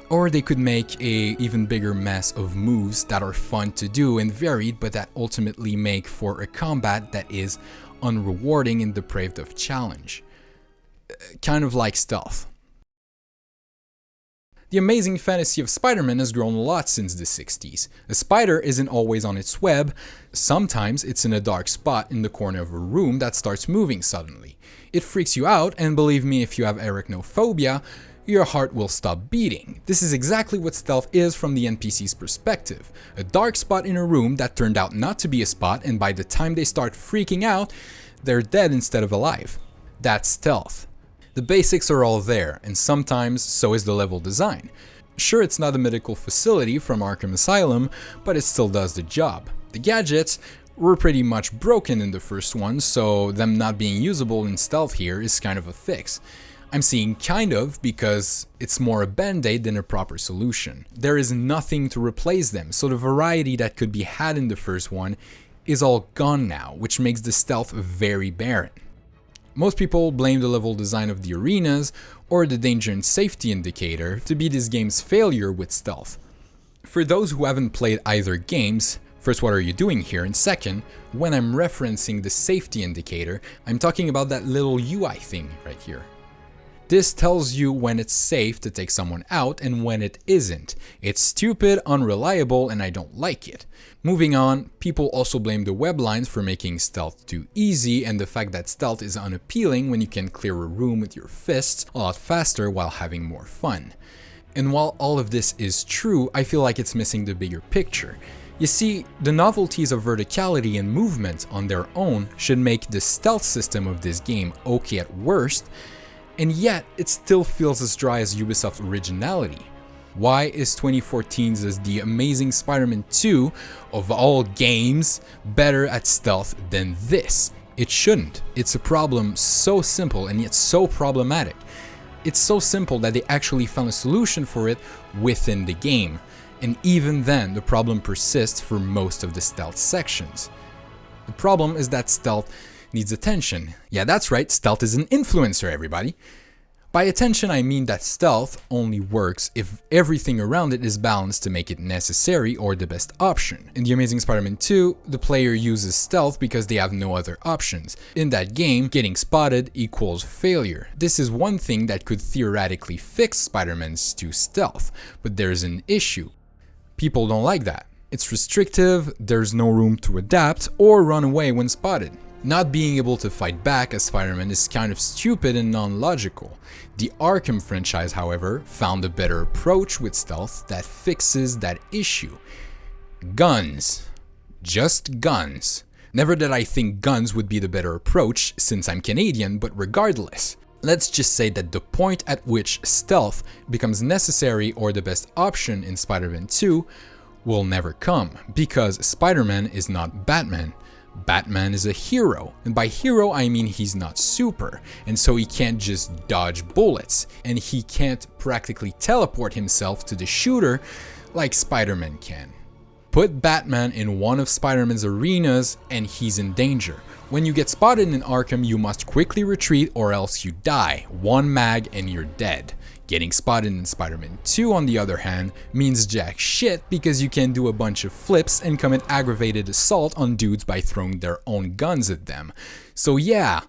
Or they could make a even bigger mess of moves that are fun to do and varied, but that ultimately make for a combat that is unrewarding and deprived of challenge. Kind of like stealth. The amazing fantasy of Spider-Man has grown a lot since the 60s. A spider isn't always on its web, sometimes it's in a dark spot in the corner of a room that starts moving suddenly. It freaks you out, and believe me, if you have arachnophobia, your heart will stop beating. This is exactly what stealth is from the NPC's perspective. A dark spot in a room that turned out not to be a spot, and by the time they start freaking out, they're dead instead of alive. That's stealth. The basics are all there, and sometimes so is the level design. Sure, it's not a medical facility from Arkham Asylum, but it still does the job. The gadgets were pretty much broken in the first one, so them not being usable in stealth here is kind of a fix. I'm saying kind of because it's more a band-aid than a proper solution. There is nothing to replace them, so the variety that could be had in the first one is all gone now, which makes the stealth very barren. Most people blame the level design of the arenas or the danger and safety indicator to be this game's failure with stealth. For those who haven't played either games, first, what are you doing here? And second, when I'm referencing the safety indicator, I'm talking about that little UI thing right here. This tells you when it's safe to take someone out and when it isn't. It's stupid, unreliable, and I don't like it. Moving on, people also blame the web lines for making stealth too easy and the fact that stealth is unappealing when you can clear a room with your fists a lot faster while having more fun. And while all of this is true, I feel like it's missing the bigger picture. You see, the novelties of verticality and movement on their own should make the stealth system of this game okay at worst, and yet it still feels as dry as Ubisoft's originality. Why is 2014's The Amazing Spider-Man 2, of all games, better at stealth than this? It shouldn't. It's a problem so simple and yet so problematic. It's so simple that they actually found a solution for it within the game. And even then, the problem persists for most of the stealth sections. The problem is that stealth needs attention. Yeah, that's right, stealth is an influencer, everybody. By attention, I mean that stealth only works if everything around it is balanced to make it necessary or the best option. In The Amazing Spider-Man 2, the player uses stealth because they have no other options. In that game, getting spotted equals failure. This is one thing that could theoretically fix Spider-Man's 2 stealth, but there's an issue. People don't like that. It's restrictive, there's no room to adapt or run away when spotted. Not being able to fight back as Spider-Man is kind of stupid and non-logical. The Arkham franchise, however, found a better approach with stealth that fixes that issue. Guns. Just guns. Never did I think guns would be the better approach since I'm Canadian, but regardless. Let's just say that the point at which stealth becomes necessary or the best option in Spider-Man 2 will never come, because Spider-Man is not Batman. Batman is a hero, and by hero I mean he's not super, and so he can't just dodge bullets, and he can't practically teleport himself to the shooter like Spider-Man can. Put Batman in one of Spider-Man's arenas and he's in danger. When you get spotted in Arkham, you must quickly retreat or else you die. One mag and you're dead. Getting spotted in Spider-Man 2, on the other hand, means jack shit because you can do a bunch of flips and commit aggravated assault on dudes by throwing their own guns at them. So yeah,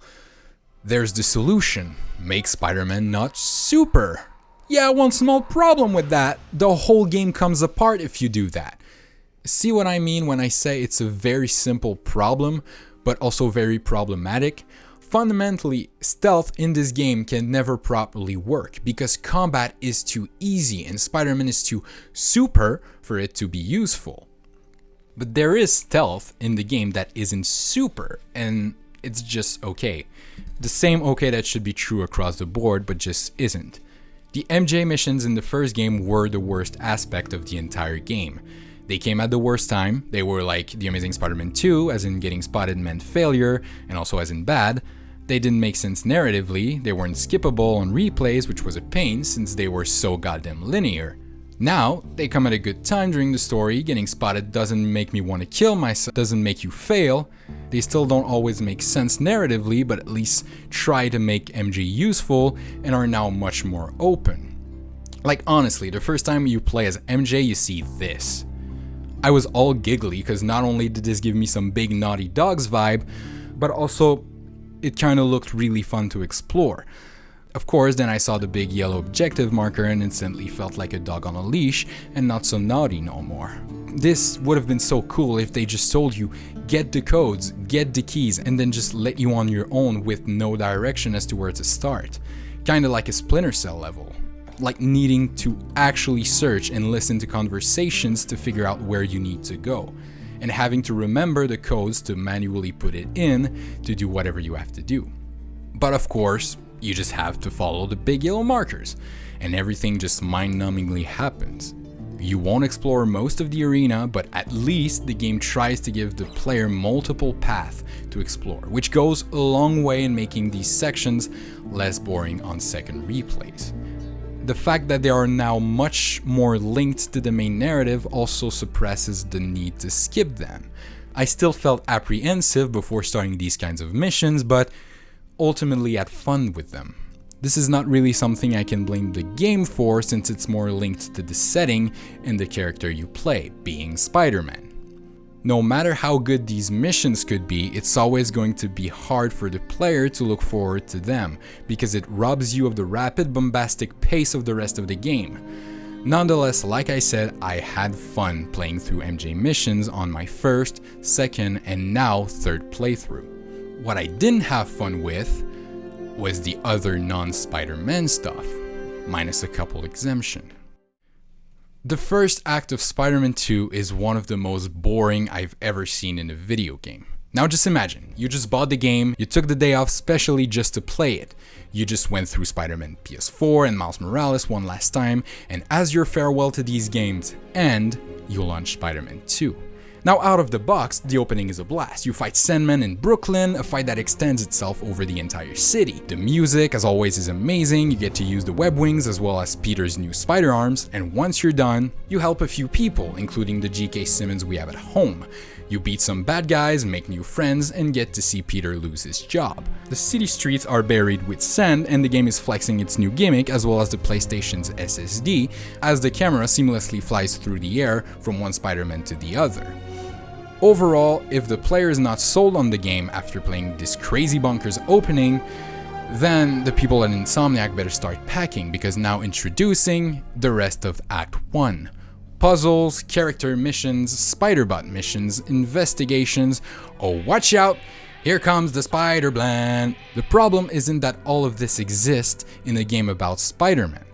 there's the solution. Make Spider-Man not super. Yeah, one small problem with that. The whole game comes apart if you do that. See what I mean when I say it's a very simple problem, but also very problematic? Fundamentally, stealth in this game can never properly work because combat is too easy and Spider-Man is too super for it to be useful. But there is stealth in the game that isn't super, and it's just okay. The same okay that should be true across the board, but just isn't. The MJ missions in the first game were the worst aspect of the entire game. They came at the worst time. They were like The Amazing Spider-Man 2, as in getting spotted meant failure, and also as in bad. They didn't make sense narratively, they weren't skippable on replays, which was a pain since they were so goddamn linear. Now, they come at a good time during the story. Getting spotted doesn't make me want to kill myself, doesn't make you fail. They still don't always make sense narratively, but at least try to make MJ useful and are now much more open. Like honestly, the first time you play as MJ, you see this. I was all giggly because not only did this give me some big Naughty Dogs vibe, but also it kind of looked really fun to explore. Of course, then I saw the big yellow objective marker and instantly felt like a dog on a leash and not so naughty no more. This would have been so cool if they just told you, get the codes, get the keys, and then just let you on your own with no direction as to where to start. Kinda like a Splinter Cell level. Like needing to actually search and listen to conversations to figure out where you need to go, and having to remember the codes to manually put it in to do whatever you have to do. But of course, you just have to follow the big yellow markers, and everything just mind-numbingly happens. You won't explore most of the arena, but at least the game tries to give the player multiple paths to explore, which goes a long way in making these sections less boring on second replays. The fact that they are now much more linked to the main narrative also suppresses the need to skip them. I still felt apprehensive before starting these kinds of missions, but ultimately had fun with them. This is not really something I can blame the game for since it's more linked to the setting and the character you play, being Spider-Man. No matter how good these missions could be, it's always going to be hard for the player to look forward to them, because it robs you of the rapid, bombastic pace of the rest of the game. Nonetheless, like I said, I had fun playing through MJ missions on my first, second, and now third playthrough. What I didn't have fun with was the other non-Spider-Man stuff, minus a couple exemptions. The first act of Spider-Man 2 is one of the most boring I've ever seen in a video game. Now just imagine, you just bought the game, you took the day off specially just to play it. You just went through Spider-Man PS4 and Miles Morales one last time, and as your farewell to these games end, you launch Spider-Man 2. Now out of the box, the opening is a blast. You fight Sandman in Brooklyn, a fight that extends itself over the entire city. The music, as always, is amazing. You get to use the web wings as well as Peter's new spider arms, and once you're done, you help a few people, including the G.K. Simmons we have at home. You beat some bad guys, make new friends, and get to see Peter lose his job. The city streets are buried with sand, and the game is flexing its new gimmick as well as the PlayStation's SSD, as the camera seamlessly flies through the air from one Spider-Man to the other. Overall, if the player is not sold on the game after playing this crazy bonkers opening, then the people at Insomniac better start packing, because now introducing the rest of Act 1. Puzzles, character missions, Spider-Bot missions, investigations. Oh, watch out! Here comes the Spider-Blan! The problem isn't that all of this exists in a game about Spider-Man.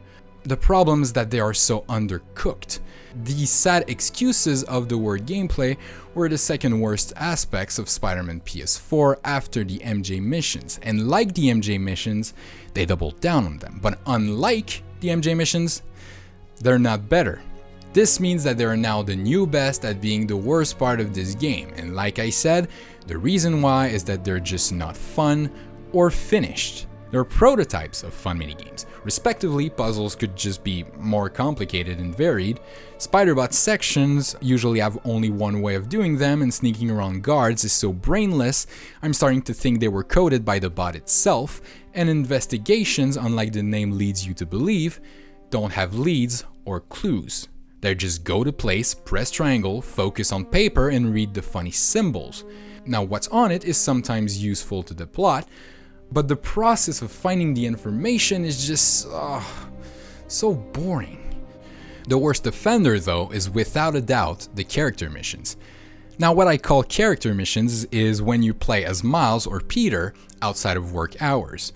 The problem is that they are so undercooked. The sad excuses of the word gameplay were the second worst aspects of Spider-Man PS4 after the MJ missions, and like the MJ missions, they doubled down on them. But unlike the MJ missions, they're not better. This means that they are now the new best at being the worst part of this game, and like I said, the reason why is that they're just not fun or finished. They're prototypes of fun minigames. Respectively, puzzles could just be more complicated and varied. Spider-Bot sections usually have only one way of doing them, and sneaking around guards is so brainless, I'm starting to think they were coded by the bot itself, and investigations, unlike the name leads you to believe, don't have leads or clues. They just go to place, press triangle, focus on paper, and read the funny symbols. Now what's on it is sometimes useful to the plot, but the process of finding the information is just so boring. The worst offender, though, is without a doubt the character missions. Now what I call character missions is when you play as Miles or Peter outside of work hours.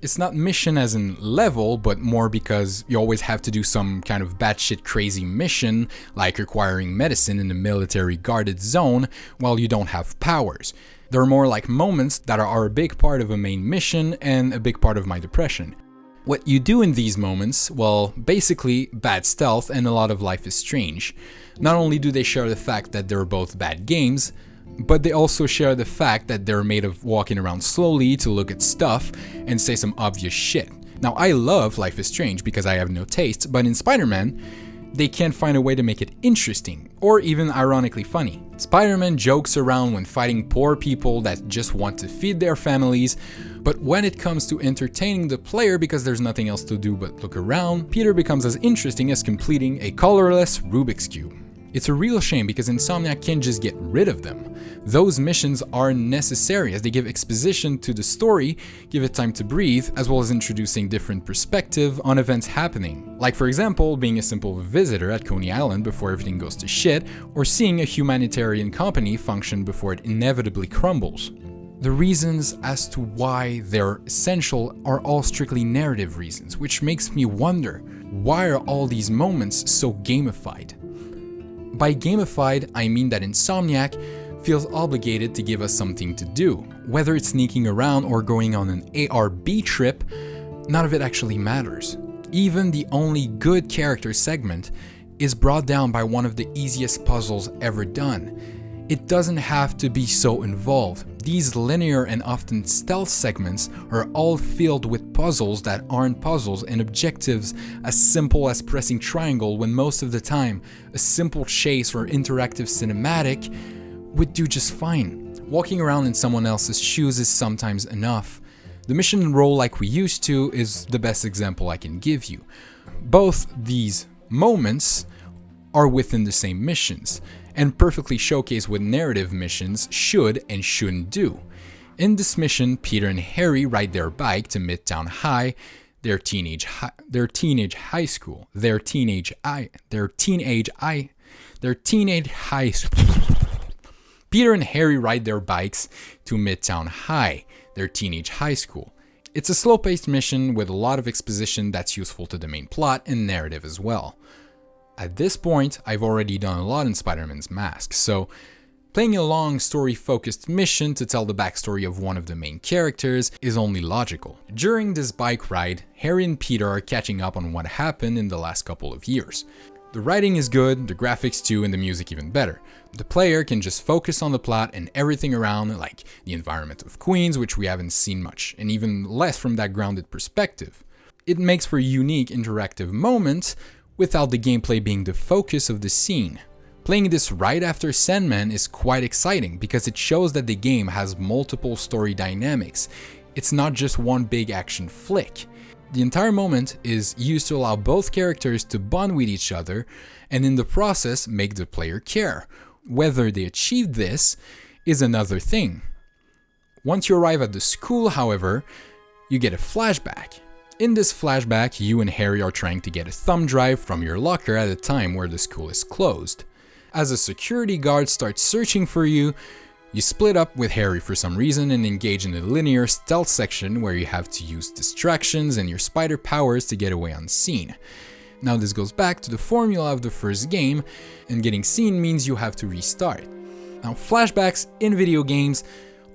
It's not mission as in level, but more because you always have to do some kind of batshit crazy mission, like acquiring medicine in a military guarded zone while you don't have powers. They're more like moments that are a big part of a main mission and a big part of my depression. What you do in these moments, well, basically bad stealth and a lot of Life is Strange. Not only do they share the fact that they're both bad games, but they also share the fact that they're made of walking around slowly to look at stuff and say some obvious shit. Now I love Life is Strange because I have no taste, but in Spider-Man, they can't find a way to make it interesting, or even ironically funny. Spider-Man jokes around when fighting poor people that just want to feed their families, but when it comes to entertaining the player because there's nothing else to do but look around, Peter becomes as interesting as completing a colorless Rubik's Cube. It's a real shame because Insomniac can't just get rid of them. Those missions are necessary as they give exposition to the story, give it time to breathe, as well as introducing different perspective on events happening. Like for example, being a simple visitor at Coney Island before everything goes to shit, or seeing a humanitarian company function before it inevitably crumbles. The reasons as to why they're essential are all strictly narrative reasons, which makes me wonder, why are all these moments so gamified? By gamified, I mean that Insomniac feels obligated to give us something to do. Whether it's sneaking around or going on an ARB trip, none of it actually matters. Even the only good character segment is brought down by one of the easiest puzzles ever done. It doesn't have to be so involved. These linear and often stealth segments are all filled with puzzles that aren't puzzles and objectives as simple as pressing triangle, when most of the time a simple chase or interactive cinematic would do just fine. Walking around in someone else's shoes is sometimes enough. The mission and role like we used to is the best example I can give you. Both these moments are within the same missions, and perfectly showcase what narrative missions should and shouldn't do. In this mission, Peter and Harry ride their bike to Midtown High, their teenage high school. Peter and Harry ride their bikes to Midtown High, their teenage high school. It's a slow-paced mission with a lot of exposition that's useful to the main plot and narrative as well. At this point, I've already done a lot in Spider-Man's Mask, so playing a long story-focused mission to tell the backstory of one of the main characters is only logical. During this bike ride, Harry and Peter are catching up on what happened in the last couple of years. The writing is good, the graphics too, and the music even better. The player can just focus on the plot and everything around, like the environment of Queens, which we haven't seen much, and even less from that grounded perspective. It makes for unique interactive moments without the gameplay being the focus of the scene. Playing this right after Sandman is quite exciting because it shows that the game has multiple story dynamics. It's not just one big action flick. The entire moment is used to allow both characters to bond with each other and in the process make the player care. Whether they achieve this is another thing. Once you arrive at the school, however, you get a flashback. In this flashback, you and Harry are trying to get a thumb drive from your locker at a time where the school is closed. As a security guard starts searching for you, you split up with Harry for some reason and engage in a linear stealth section where you have to use distractions and your spider powers to get away unseen. Now this goes back to the formula of the first game, and getting seen means you have to restart. Now flashbacks in video games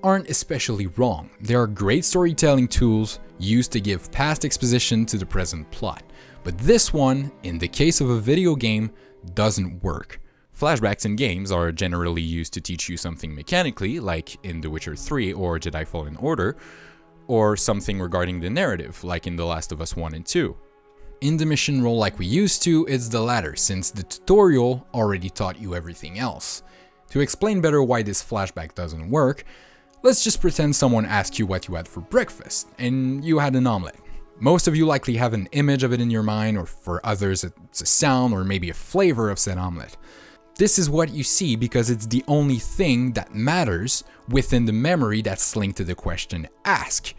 aren't especially wrong. They are great storytelling tools used to give past exposition to the present plot. But this one, in the case of a video game, doesn't work. Flashbacks in games are generally used to teach you something mechanically, like in The Witcher 3 or Jedi Fallen Order, or something regarding the narrative, like in The Last of Us 1 and 2. In the mission role like we used to, it's the latter, since the tutorial already taught you everything else. To explain better why this flashback doesn't work, let's just pretend someone asked you what you had for breakfast, and you had an omelet. Most of you likely have an image of it in your mind, or for others it's a sound or maybe a flavor of said omelet. This is what you see because it's the only thing that matters within the memory that's linked to the question asked.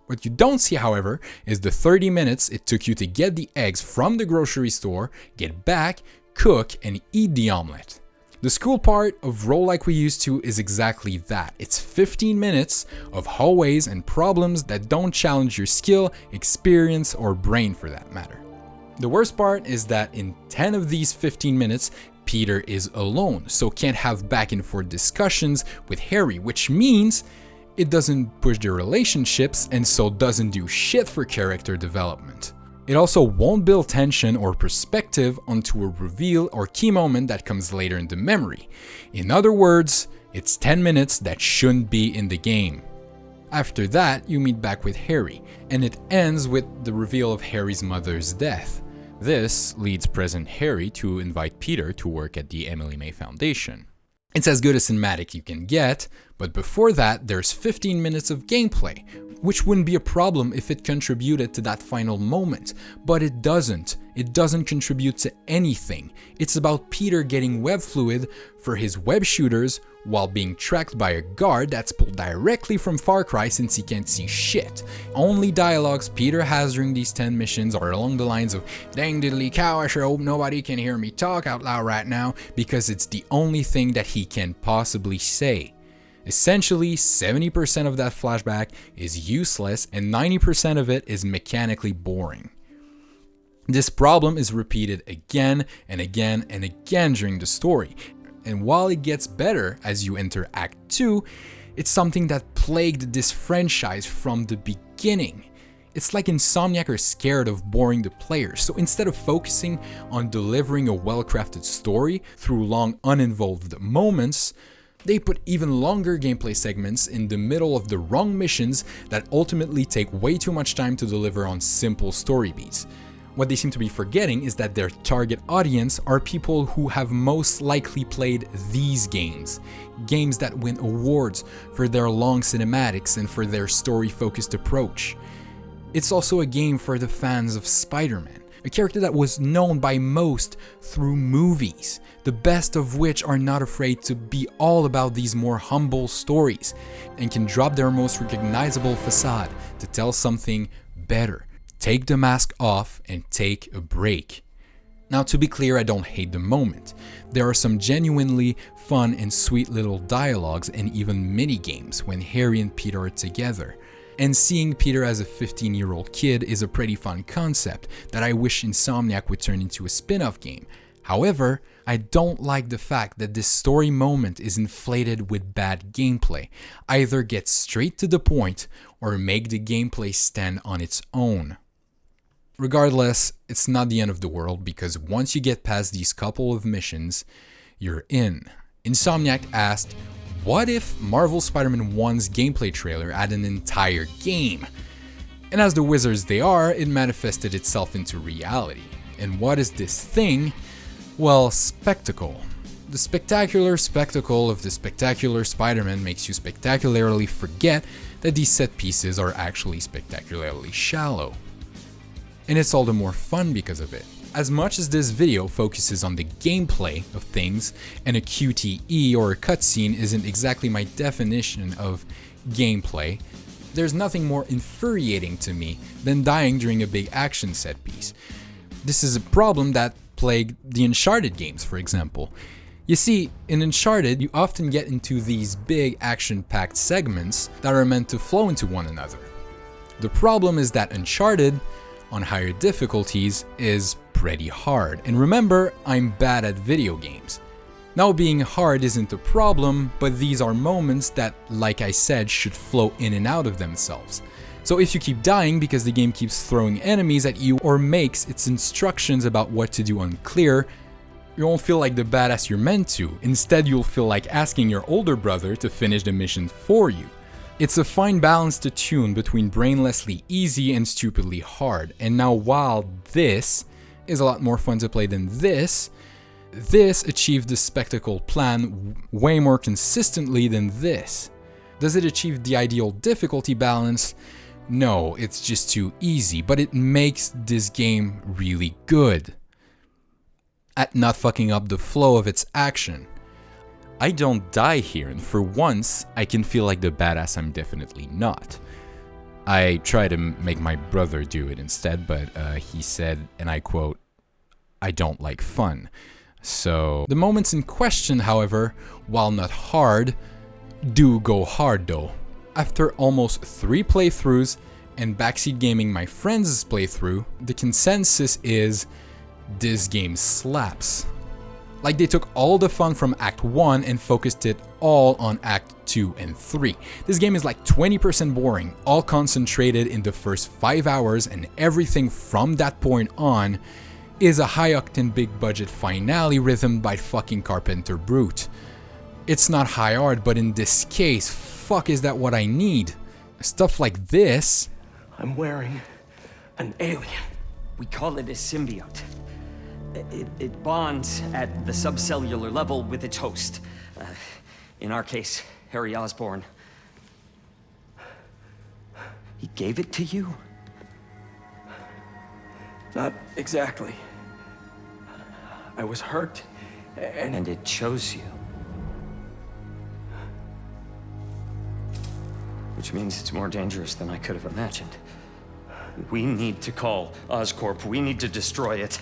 What you don't see, however, is the 30 minutes it took you to get the eggs from the grocery store, get back, cook, and eat the omelet. The school part of Roll Like We Used To is exactly that. It's 15 minutes of hallways and problems that don't challenge your skill, experience, or brain for that matter. The worst part is that in 10 of these 15 minutes, Peter is alone, so can't have back and forth discussions with Harry, which means it doesn't push their relationships and so doesn't do shit for character development. It also won't build tension or perspective onto a reveal or key moment that comes later in the memory. In other words, it's 10 minutes that shouldn't be in the game. After that, you meet back with Harry, and it ends with the reveal of Harry's mother's death. This leads present Harry to invite Peter to work at the Emily May Foundation. It's as good a cinematic you can get, but before that there's 15 minutes of gameplay, which wouldn't be a problem if it contributed to that final moment, but it doesn't. It doesn't contribute to anything. It's about Peter getting web fluid for his web shooters while being tracked by a guard that's pulled directly from Far Cry since he can't see shit. Only dialogues Peter has during these 10 missions are along the lines of "Dang diddly cow, I sure hope nobody can hear me talk out loud right now," because it's the only thing that he can possibly say. Essentially, 70% of that flashback is useless and 90% of it is mechanically boring. This problem is repeated again and again and again during the story, and while it gets better as you enter Act 2, it's something that plagued this franchise from the beginning. It's like Insomniac are scared of boring the players, so instead of focusing on delivering a well-crafted story through long uninvolved moments, they put even longer gameplay segments in the middle of the wrong missions that ultimately take way too much time to deliver on simple story beats. What they seem to be forgetting is that their target audience are people who have most likely played these games. Games that win awards for their long cinematics and for their story-focused approach. It's also a game for the fans of Spider-Man, a character that was known by most through movies, the best of which are not afraid to be all about these more humble stories and can drop their most recognizable facade to tell something better. Take the mask off and take a break. Now, to be clear, I don't hate the moment. There are some genuinely fun and sweet little dialogues and even mini games when Harry and Peter are together. And seeing Peter as a 15-year-old kid is a pretty fun concept that I wish Insomniac would turn into a spin-off game. However, I don't like the fact that this story moment is inflated with bad gameplay. Either get straight to the point or make the gameplay stand on its own. Regardless, it's not the end of the world because once you get past these couple of missions, you're in. Insomniac asked, what if Marvel Spider-Man 1's gameplay trailer had an entire game? And as the wizards they are, it manifested itself into reality. And what is this thing? Well, spectacle. The spectacular spectacle of the spectacular Spider-Man makes you spectacularly forget that these set pieces are actually spectacularly shallow. And it's all the more fun because of it. As much as this video focuses on the gameplay of things, and a QTE or a cutscene isn't exactly my definition of gameplay, there's nothing more infuriating to me than dying during a big action set piece. This is a problem that plagued the Uncharted games, for example. You see, in Uncharted, you often get into these big action-packed segments that are meant to flow into one another. The problem is that Uncharted, on higher difficulties, is pretty hard. And remember, I'm bad at video games. Now, being hard isn't a problem, but these are moments that, like I said, should flow in and out of themselves. So if you keep dying because the game keeps throwing enemies at you or makes its instructions about what to do unclear, you won't feel like the badass you're meant to. Instead, you'll feel like asking your older brother to finish the mission for you. It's a fine balance to tune between brainlessly easy and stupidly hard. And now, while this is a lot more fun to play than this achieved the spectacle plan way more consistently than this. Does it achieve the ideal difficulty balance? No, it's just too easy, but it makes this game really good at not fucking up the flow of its action. I don't die here, and for once, I can feel like the badass I'm definitely not. I try to make my brother do it instead, but he said, and I quote, "I don't like fun." So, the moments in question, however, while not hard, do go hard though. After almost 3 playthroughs and backseat gaming my friend's playthrough, the consensus is this game slaps. Like they took all the fun from Act 1 and focused it all on Act 2 and 3. This game is like 20% boring, all concentrated in the first 5 hours, and everything from that point on is a high-octane big-budget finale rhythmed by fucking Carpenter Brute. It's not high art, but in this case, fuck is that what I need? Stuff like this. I'm wearing an alien. We call it a symbiote. It bonds at the subcellular level with its host. In our case, Harry Osborn. He gave it to you? Not exactly. I was hurt, And it chose you. Which means it's more dangerous than I could have imagined. We need to call Oscorp. We need to destroy it.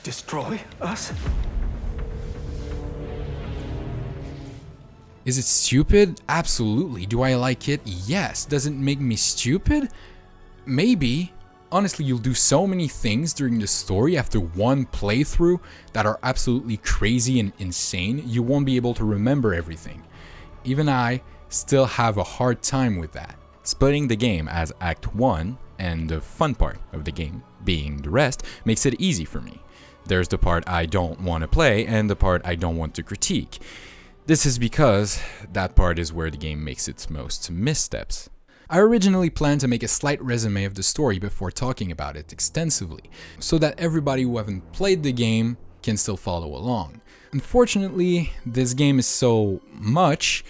destroy us? Is it stupid? Absolutely. Do I like it? Yes. Does it make me stupid? Maybe. Honestly, you'll do so many things during the story after one playthrough that are absolutely crazy and insane, you won't be able to remember everything. Even I still have a hard time with that. Splitting the game as Act 1 and the fun part of the game being the rest makes it easy for me. There's the part I don't want to play and the part I don't want to critique. This is because that part is where the game makes its most missteps. I originally planned to make a slight resume of the story before talking about it extensively, so that everybody who haven't played the game can still follow along. Unfortunately, this game is so much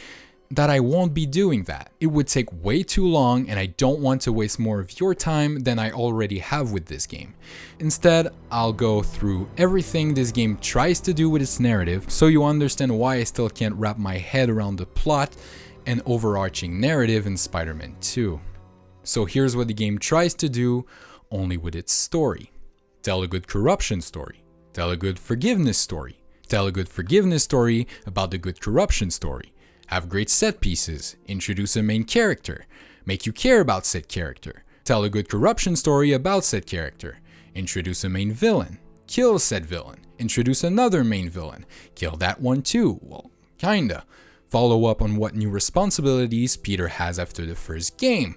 that I won't be doing that. It would take way too long, and I don't want to waste more of your time than I already have with this game. Instead, I'll go through everything this game tries to do with its narrative, so you understand why I still can't wrap my head around the plot and overarching narrative in Spider-Man 2. So here's what the game tries to do, only with its story. Tell a good corruption story. Tell a good forgiveness story. Tell a good forgiveness story about the good corruption story. Have great set pieces, introduce a main character, make you care about said character, tell a good corruption story about said character, introduce a main villain, kill said villain, introduce another main villain, kill that one too, well, kinda. Follow up on what new responsibilities Peter has after the first game.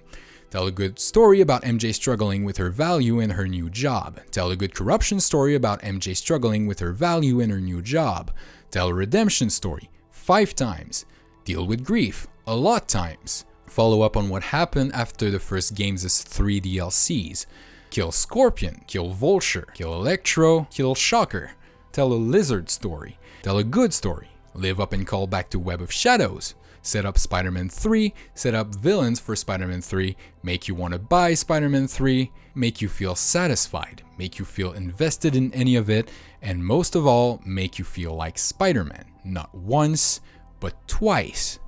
Tell a good story about MJ struggling with her value in her new job. Tell a good corruption story about MJ struggling with her value in her new job. Tell a redemption story 5 times. Deal with grief a lot times. Follow up on what happened after the first game's 3 DLCs. Kill Scorpion, kill Vulture, kill Electro, kill Shocker. Tell a lizard story. Tell a good story. Live up and call back to Web of Shadows. Set up Spider-Man 3, set up villains for Spider-Man 3, make you want to buy Spider-Man 3, make you feel satisfied, make you feel invested in any of it, and most of all, make you feel like Spider-Man. Not once, but twice.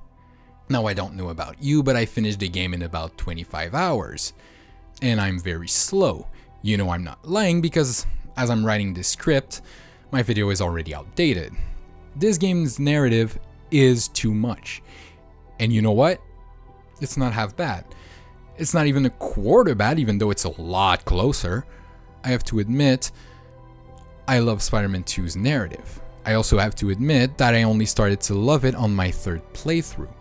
Now I don't know about you, but I finished the game in about 25 hours. And I'm very slow. You know I'm not lying because as I'm writing this script, my video is already outdated. This game's narrative is too much. And you know what? It's not half bad. It's not even a quarter bad, even though it's a lot closer. I have to admit, I love Spider-Man 2's narrative. I also have to admit that I only started to love it on my 3rd playthrough.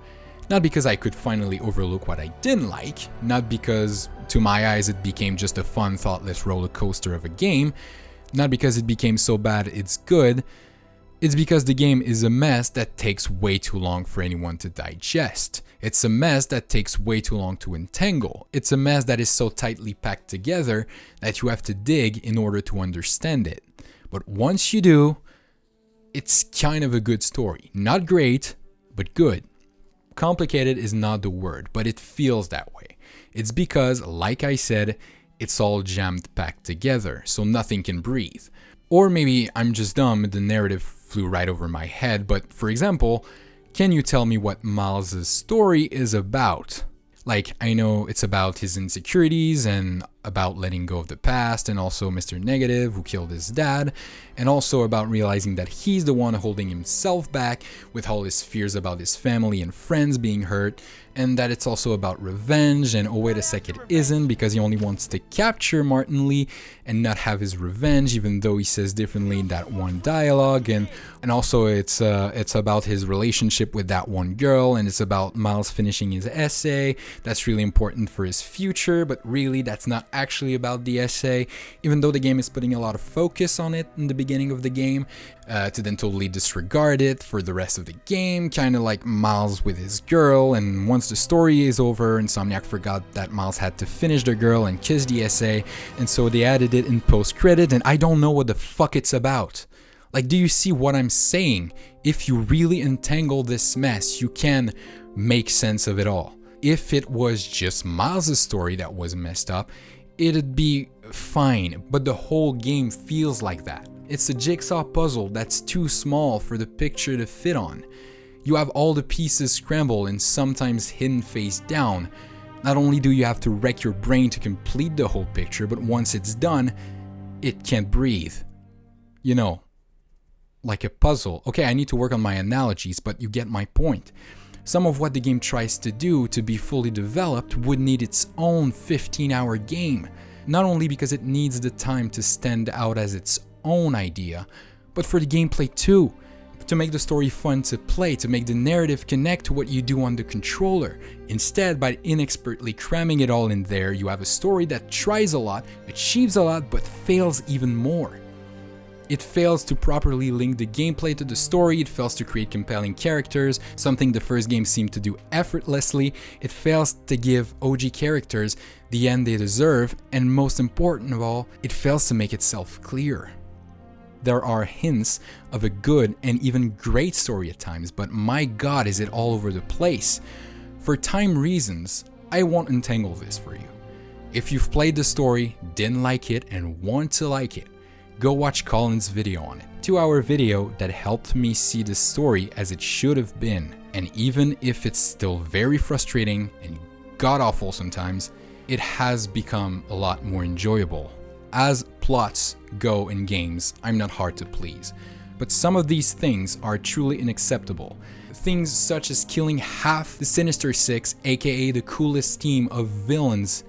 Not because I could finally overlook what I didn't like, not because to my eyes it became just a fun, thoughtless roller coaster of a game, not because it became so bad it's good. It's because the game is a mess that takes way too long for anyone to digest. It's a mess that takes way too long to untangle. It's a mess that is so tightly packed together that you have to dig in order to understand it. But once you do, it's kind of a good story. Not great, but good. Complicated is not the word, but it feels that way. It's because, like I said, it's all jammed packed together, so nothing can breathe. Or maybe I'm just dumb and the narrative flew right over my head, but for example, can you tell me what Miles' story is about? Like, I know it's about his insecurities and about letting go of the past, and also Mr. Negative who killed his dad, and also about realizing that he's the one holding himself back with all his fears about his family and friends being hurt, and that it's also about revenge, and oh wait a sec, it isn't, because he only wants to capture Martin Lee and not have his revenge, even though he says differently in that one dialogue, and also it's about his relationship with that one girl, and it's about Miles finishing his essay. That's really important for his future, but really that's not actually about the essay, even though the game is putting a lot of focus on it in the beginning of the game, to then totally disregard it for the rest of the game, kind of like Miles with his girl. And once the story is over, Insomniac forgot that Miles had to finish the girl and kiss the essay, and so they added it in post-credit, and I don't know what the fuck it's about. Like, do you see what I'm saying? If you really untangle this mess, you can make sense of it all. If it was just Miles' story that was messed up, it'd be fine, but the whole game feels like that. It's a jigsaw puzzle that's too small for the picture to fit on. You have all the pieces scrambled and sometimes hidden face down. Not only do you have to wreck your brain to complete the whole picture, but once it's done, it can't breathe. You know, like a puzzle. Okay, I need to work on my analogies, but you get my point. Some of what the game tries to do to be fully developed would need its own 15-hour game, not only because it needs the time to stand out as its own idea, but for the gameplay too, to make the story fun to play, to make the narrative connect to what you do on the controller. Instead, by inexpertly cramming it all in there, you have a story that tries a lot, achieves a lot, but fails even more. It fails to properly link the gameplay to the story, it fails to create compelling characters, something the first game seemed to do effortlessly, it fails to give OG characters the end they deserve, and most important of all, it fails to make itself clear. There are hints of a good and even great story at times, but my god is it all over the place. For time reasons, I won't untangle this for you. If you've played the story, didn't like it, and want to like it, go watch Colin's video on it. 2-hour video that helped me see the story as it should have been. And even if it's still very frustrating and god-awful sometimes, it has become a lot more enjoyable. As plots go in games, I'm not hard to please. But some of these things are truly unacceptable. Things such as killing half the Sinister Six, aka the coolest team of villains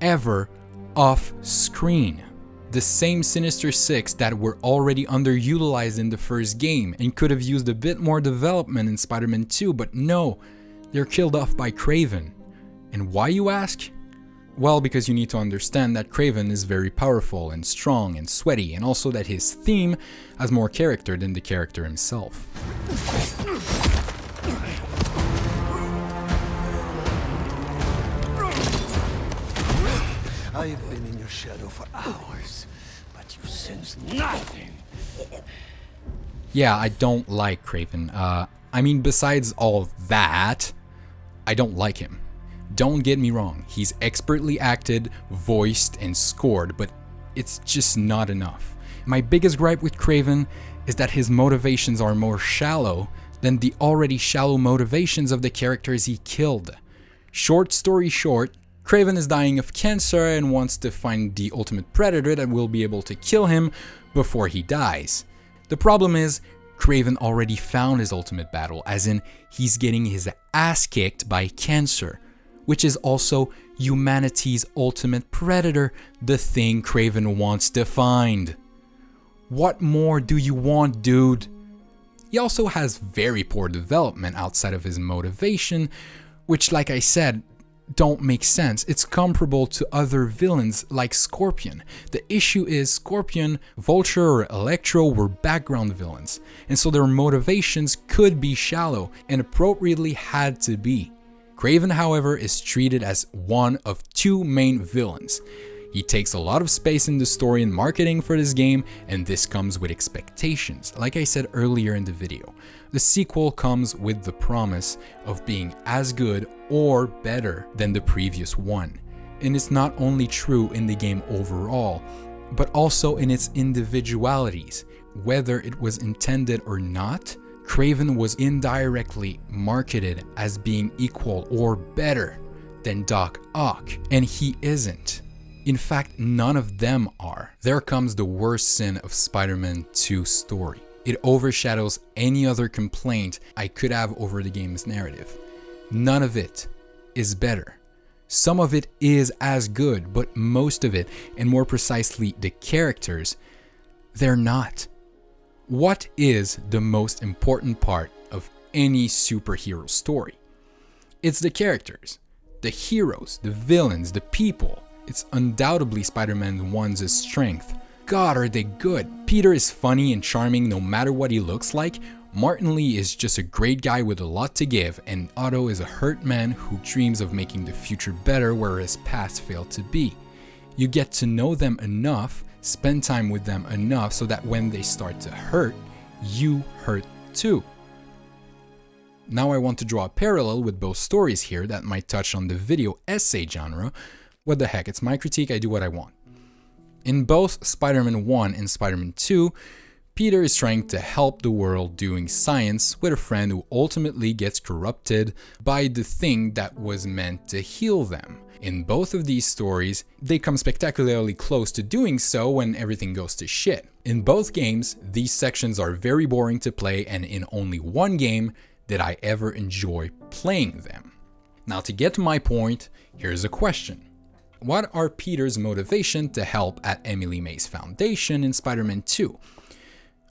ever, off screen. The same Sinister Six that were already underutilized in the first game and could have used a bit more development in Spider-Man 2, but no, they're killed off by Kraven. And why, you ask? Well, because you need to understand that Kraven is very powerful and strong and sweaty, and also that his theme has more character than the character himself. I've been in your shadow for hours, but you sense nothing. Yeah, I don't like Kraven. I mean, besides all that, I don't like him. Don't get me wrong, he's expertly acted, voiced, and scored, but it's just not enough. My biggest gripe with Kraven is that his motivations are more shallow than the already shallow motivations of the characters he killed. Short story short, Kraven is dying of cancer and wants to find the ultimate predator that will be able to kill him before he dies. The problem is, Kraven already found his ultimate battle, as in he's getting his ass kicked by cancer, which is also humanity's ultimate predator, the thing Kraven wants to find. What more do you want, dude? He also has very poor development outside of his motivation, which, like I said, don't make sense. It's comparable to other villains like Scorpion. The issue is Scorpion, Vulture, or Electro were background villains, and so their motivations could be shallow and appropriately had to be. Kraven, however, is treated as one of two main villains. He takes a lot of space in the story and marketing for this game, and this comes with expectations. Like I said earlier in the video, the sequel comes with the promise of being as good or better than the previous one. And it's not only true in the game overall, but also in its individualities. Whether it was intended or not, Kraven was indirectly marketed as being equal or better than Doc Ock, and he isn't. In fact, none of them are. There comes the worst sin of Spider-Man 2's story. It overshadows any other complaint I could have over the game's narrative. None of it is better. Some of it is as good, but most of it, and more precisely the characters, they're not. What is the most important part of any superhero story? It's the characters, the heroes, the villains, the people. It's undoubtedly Spider-Man 1's strength. God, are they good. Peter is funny and charming no matter what he looks like. Martin Lee is just a great guy with a lot to give, and Otto is a hurt man who dreams of making the future better where his past failed to be. You get to know them enough, spend time with them enough so that when they start to hurt, you hurt too. Now I want to draw a parallel with both stories here that might touch on the video essay genre. What the heck, it's my critique, I do what I want. In both Spider-Man 1 and Spider-Man 2, Peter is trying to help the world doing science with a friend who ultimately gets corrupted by the thing that was meant to heal them. In both of these stories, they come spectacularly close to doing so when everything goes to shit. In both games, these sections are very boring to play, and in only one game did I ever enjoy playing them. Now, to get to my point, here's a question. What are Peter's motivation to help at Emily May's foundation in Spider-Man 2?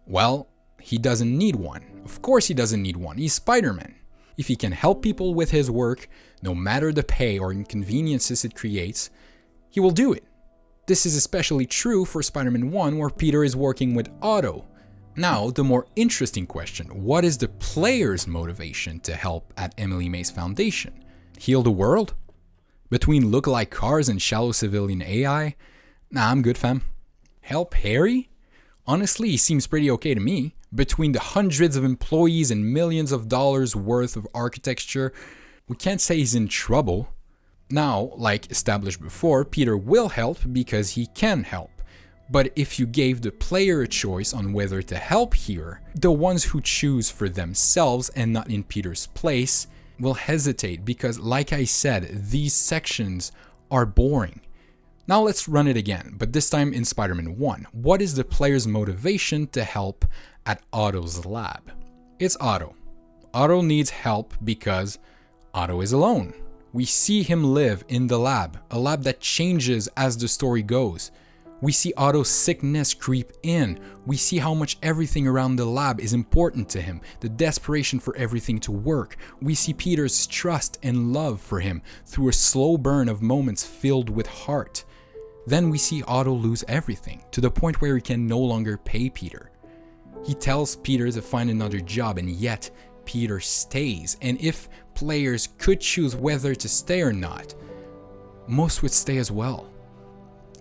Well, he doesn't need one. Of course he doesn't need one, he's Spider-Man. If he can help people with his work, no matter the pay or inconveniences it creates, he will do it. This is especially true for Spider-Man 1, where Peter is working with Otto. Now, the more interesting question, what is the player's motivation to help at Emily May's foundation? Heal the world? Between look-alike cars and shallow civilian AI? Nah, I'm good, fam. Help Harry? Honestly, he seems pretty okay to me. Between the hundreds of employees and millions of dollars worth of architecture, we can't say he's in trouble. Now, like established before, Peter will help because he can help. But if you gave the player a choice on whether to help here, the ones who choose for themselves and not in Peter's place will hesitate because, like I said, these sections are boring. Now let's run it again, but this time in Spider-Man 1. What is the player's motivation to help at Otto's lab? It's Otto. Otto needs help because Otto is alone. We see him live in the lab, a lab that changes as the story goes. We see Otto's sickness creep in. We see how much everything around the lab is important to him, the desperation for everything to work. We see Peter's trust and love for him through a slow burn of moments filled with heart. Then we see Otto lose everything, to the point where he can no longer pay Peter. He tells Peter to find another job, and yet Peter stays. And if players could choose whether to stay or not, most would stay as well.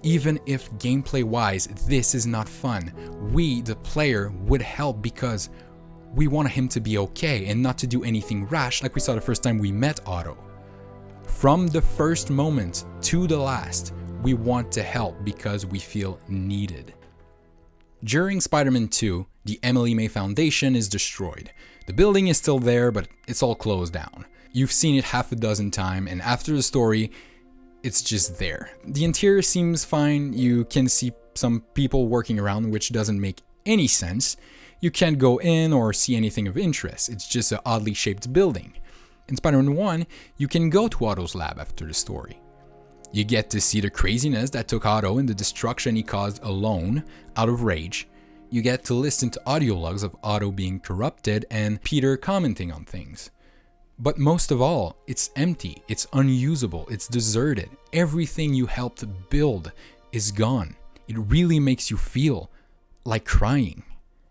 Even if gameplay-wise this is not fun, we, the player, would help because we want him to be okay and not to do anything rash like we saw the first time we met Otto. From the first moment to the last, we want to help because we feel needed. During Spider-Man 2, the Emily May Foundation is destroyed. The building is still there, but it's all closed down. You've seen it half a dozen times, and after the story, it's just there. The interior seems fine. You can see some people working around, which doesn't make any sense. You can't go in or see anything of interest. It's just an oddly shaped building. In Spider-Man 1, you can go to Otto's lab after the story. You get to see the craziness that took Otto and the destruction he caused alone, out of rage. You get to listen to audio logs of Otto being corrupted and Peter commenting on things. But most of all, it's empty, it's unusable, it's deserted. Everything you helped build is gone. It really makes you feel like crying.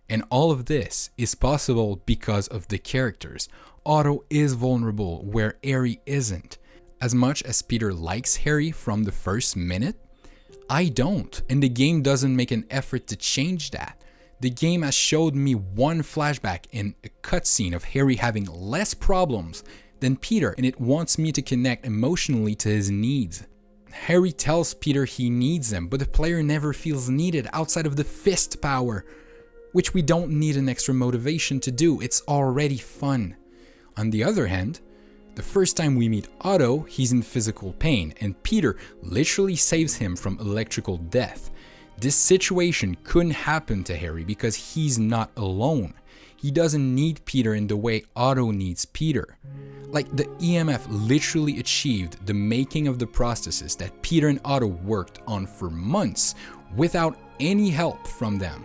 And all of this is possible because of the characters. Otto is vulnerable where Harry isn't. As much as Peter likes Harry from the first minute, I don't, and the game doesn't make an effort to change that. The game has showed me one flashback in a cutscene of Harry having less problems than Peter, and it wants me to connect emotionally to his needs. Harry tells Peter he needs them, but the player never feels needed outside of the fist power, which we don't need an extra motivation to do. It's already fun. On the other hand, the first time we meet Otto, he's in physical pain, and Peter literally saves him from electrical death. This situation couldn't happen to Harry because he's not alone. He doesn't need Peter in the way Otto needs Peter. Like, the EMF literally achieved the making of the prosthesis that Peter and Otto worked on for months without any help from them.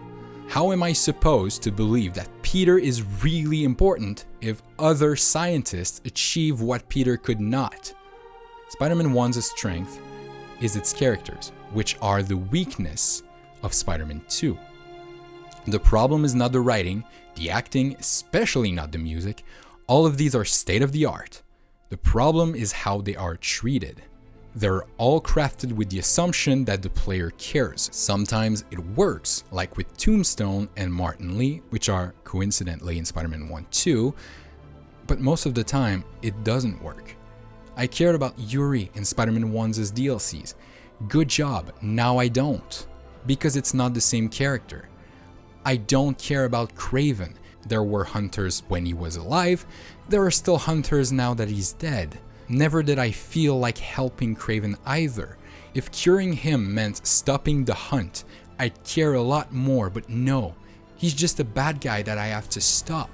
How am I supposed to believe that Peter is really important if other scientists achieve what Peter could not? Spider-Man 1's strength is its characters, which are the weakness of Spider-Man 2. The problem is not the writing, the acting, especially not the music. All of these are state of the art. The problem is how they are treated. They're all crafted with the assumption that the player cares. Sometimes it works, like with Tombstone and Martin Lee, which are coincidentally in Spider-Man 1 too, but most of the time it doesn't work. I cared about Yuri in Spider-Man 1's DLCs. Good job, now I don't, because it's not the same character. I don't care about Kraven. There were hunters when he was alive, there are still hunters now that he's dead. Never did I feel like helping Kraven either. If curing him meant stopping the hunt, I'd care a lot more, but no, he's just a bad guy that I have to stop.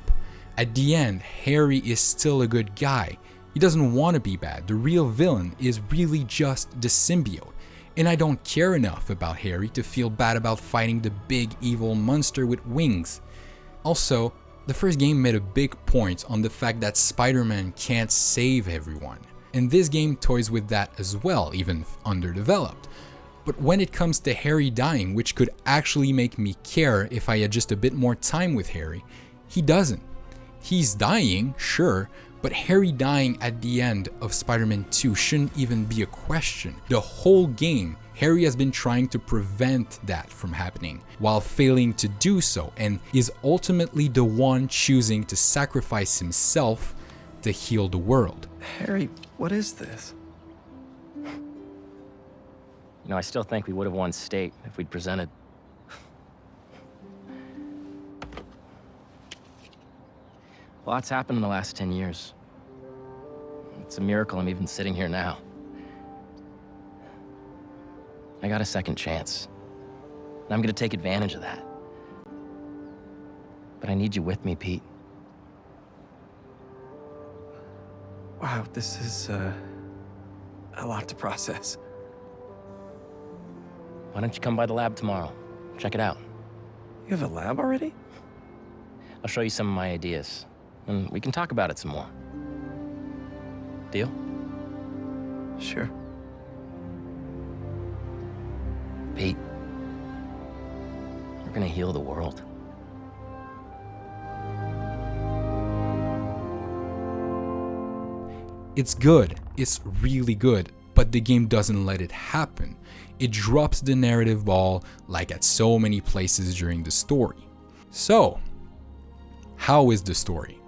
At the end, Harry is still a good guy. He doesn't want to be bad. The real villain is really just the symbiote. And I don't care enough about Harry to feel bad about fighting the big evil monster with wings. Also, the first game made a big point on the fact that Spider-Man can't save everyone. And this game toys with that as well, even if underdeveloped. But when it comes to Harry dying, which could actually make me care if I had just a bit more time with Harry, he doesn't. He's dying, sure, but Harry dying at the end of Spider-Man 2 shouldn't even be a question. The whole game, Harry has been trying to prevent that from happening, while failing to do so, and is ultimately the one choosing to sacrifice himself to heal the world. Harry, what is this? You know, I still think we would have won state if we'd presented. A lot's happened in the last 10 years. It's a miracle I'm even sitting here now. I got a second chance, and I'm gonna take advantage of that. But I need you with me, Pete. Wow, this is, a lot to process. Why don't you come by the lab tomorrow? Check it out. You have a lab already? I'll show you some of my ideas, and we can talk about it some more. Deal? Sure. Pete, we're gonna heal the world. It's good, it's really good, but the game doesn't let it happen. It drops the narrative ball like at so many places during the story. So, how is the story?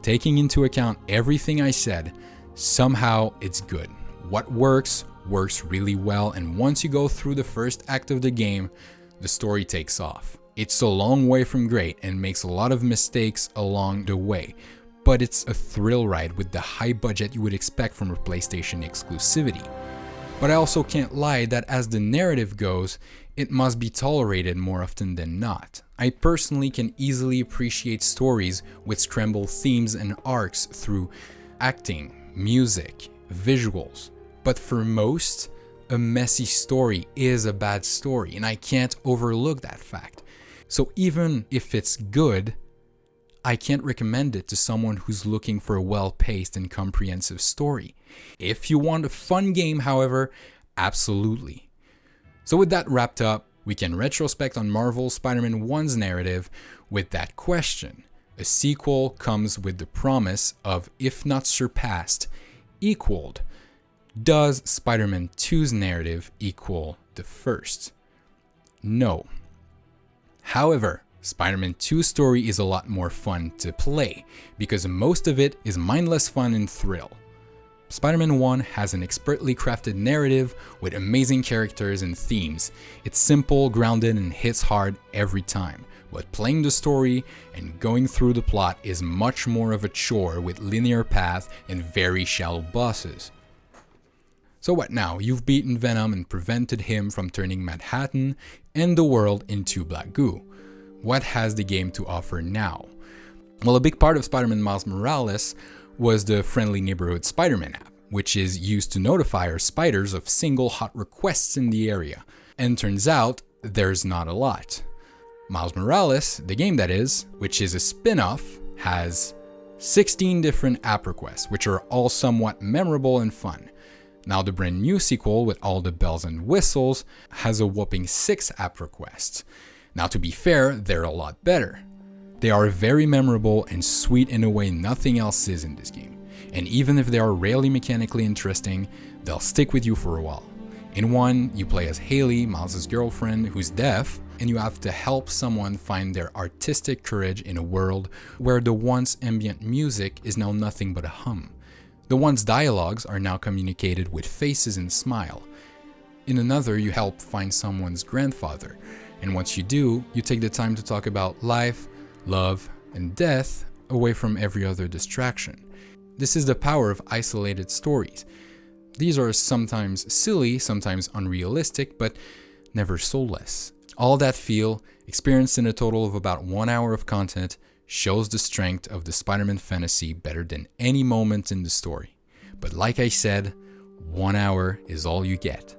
Taking into account everything I said, somehow it's good. What works really well, and once you go through the first act of the game, the story takes off. It's a long way from great and makes a lot of mistakes along the way, but it's a thrill ride with the high budget you would expect from a PlayStation exclusivity. But I also can't lie that as the narrative goes, it must be tolerated more often than not. I personally can easily appreciate stories with scrambled themes and arcs through acting, music, visuals. But for most, a messy story is a bad story, and I can't overlook that fact. So even if it's good, I can't recommend it to someone who's looking for a well-paced and comprehensive story. If you want a fun game, however, absolutely. So with that wrapped up, we can retrospect on Marvel's Spider-Man 1's narrative with that question. A sequel comes with the promise of, if not surpassed, equaled. Does Spider-Man 2's narrative equal the first? No. However, Spider-Man 2's story is a lot more fun to play, because most of it is mindless fun and thrill. Spider-Man 1 has an expertly crafted narrative with amazing characters and themes. It's simple, grounded, and hits hard every time, but playing the story and going through the plot is much more of a chore with linear paths and very shallow bosses. So what now? You've beaten Venom and prevented him from turning Manhattan and the world into black goo. What has the game to offer now? Well, a big part of Spider-Man Miles Morales was the Friendly Neighborhood Spider-Man app, which is used to notify our spiders of single hot requests in the area. And turns out, there's not a lot. Miles Morales, the game that is, which is a spin-off, has 16 different app requests, which are all somewhat memorable and fun. Now the brand new sequel with all the bells and whistles has a whopping 6 app requests. Now to be fair, they're a lot better. They are very memorable and sweet in a way nothing else is in this game. And even if they are rarely mechanically interesting, they'll stick with you for a while. In one, you play as Haley, Miles' girlfriend, who's deaf, and you have to help someone find their artistic courage in a world where the once ambient music is now nothing but a hum. The one's dialogues are now communicated with faces and smile. In another, you help find someone's grandfather, and once you do, you take the time to talk about life, love, and death away from every other distraction. This is the power of isolated stories. These are sometimes silly, sometimes unrealistic, but never soulless. All that feel, experienced in a total of about 1 hour of content, shows the strength of the Spider-Man fantasy better than any moment in the story. But like I said, 1 hour is all you get.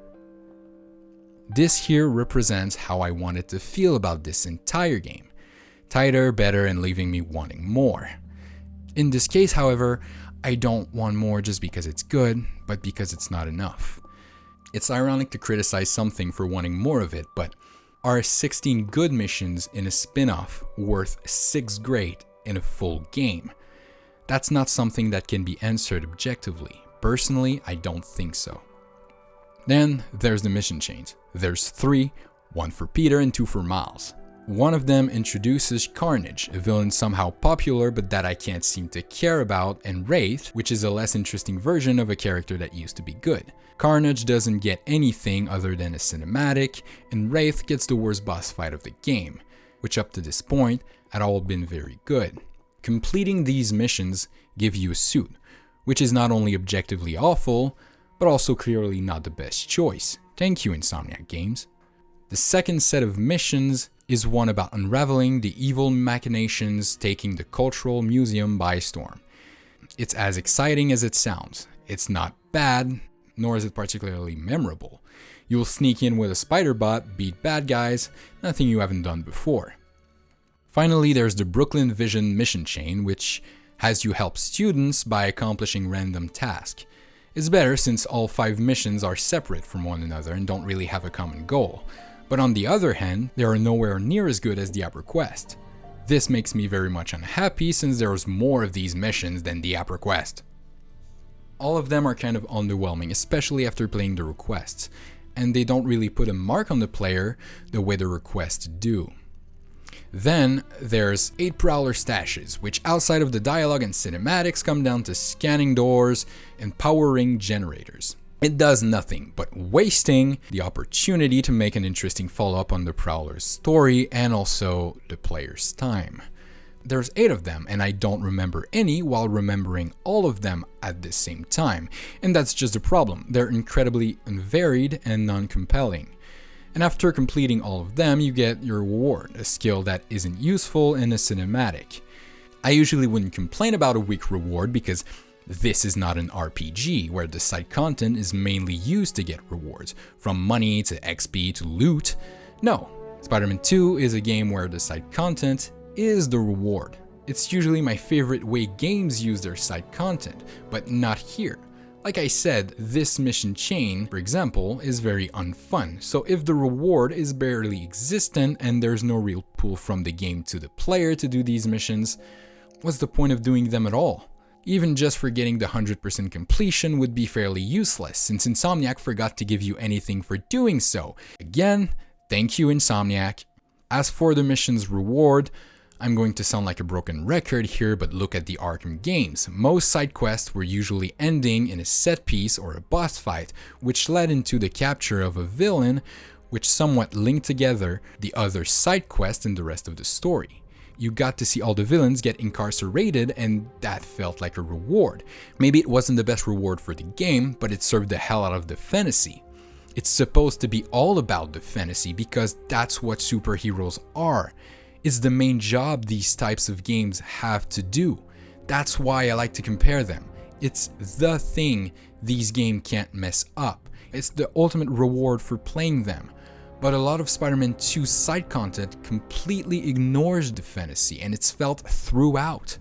This here represents how I wanted to feel about this entire game. Tighter, better, and leaving me wanting more. In this case, however, I don't want more just because it's good, but because it's not enough. It's ironic to criticize something for wanting more of it, but are 16 good missions in a spin-off worth 6 great in a full game? That's not something that can be answered objectively. Personally, I don't think so. Then there's the mission chains. There's 3, 1 for Peter and 2 for Miles. One of them introduces Carnage, a villain somehow popular but that I can't seem to care about, and Wraith, which is a less interesting version of a character that used to be good. Carnage doesn't get anything other than a cinematic, and Wraith gets the worst boss fight of the game, which up to this point had all been very good. Completing these missions give you a suit, which is not only objectively awful, but also clearly not the best choice. Thank you, Insomniac Games. The second set of missions is one about unraveling the evil machinations taking the cultural museum by storm. It's as exciting as it sounds. It's not bad, nor is it particularly memorable. You'll sneak in with a spider bot, beat bad guys, nothing you haven't done before. Finally, there's the Brooklyn Vision mission chain, which has you help students by accomplishing random tasks. It's better since all 5 missions are separate from one another and don't really have a common goal. But on the other hand, they are nowhere near as good as the app request. This makes me very much unhappy since there's more of these missions than the app request. All of them are kind of underwhelming, especially after playing the requests, and they don't really put a mark on the player the way the requests do. Then there's 8 Prowler stashes, which outside of the dialogue and cinematics come down to scanning doors and powering generators. It does nothing but wasting the opportunity to make an interesting follow-up on the Prowler's story and also the player's time. There's 8 of them, and I don't remember any while remembering all of them at the same time. And that's just the problem. They're incredibly unvaried and non-compelling. And after completing all of them, you get your reward, a skill that isn't useful in a cinematic. I usually wouldn't complain about a weak reward because this is not an RPG where the side content is mainly used to get rewards, from money to XP to loot. No, Spider-Man 2 is a game where the side content is the reward. It's usually my favorite way games use their side content, but not here. Like I said, this mission chain, for example, is very unfun, so if the reward is barely existent and there's no real pull from the game to the player to do these missions, what's the point of doing them at all? Even just for getting the 100% completion would be fairly useless, since Insomniac forgot to give you anything for doing so. Again, thank you Insomniac. As for the mission's reward, I'm going to sound like a broken record here, but look at the Arkham games. Most side quests were usually ending in a set piece or a boss fight, which led into the capture of a villain, which somewhat linked together the other side quests and the rest of the story. You got to see all the villains get incarcerated, and that felt like a reward. Maybe it wasn't the best reward for the game, but it served the hell out of the fantasy. It's supposed to be all about the fantasy because that's what superheroes are. It's the main job these types of games have to do. That's why I like to compare them. It's the thing these games can't mess up. It's the ultimate reward for playing them. But a lot of Spider-Man 2 side content completely ignores the fantasy, and it's felt throughout.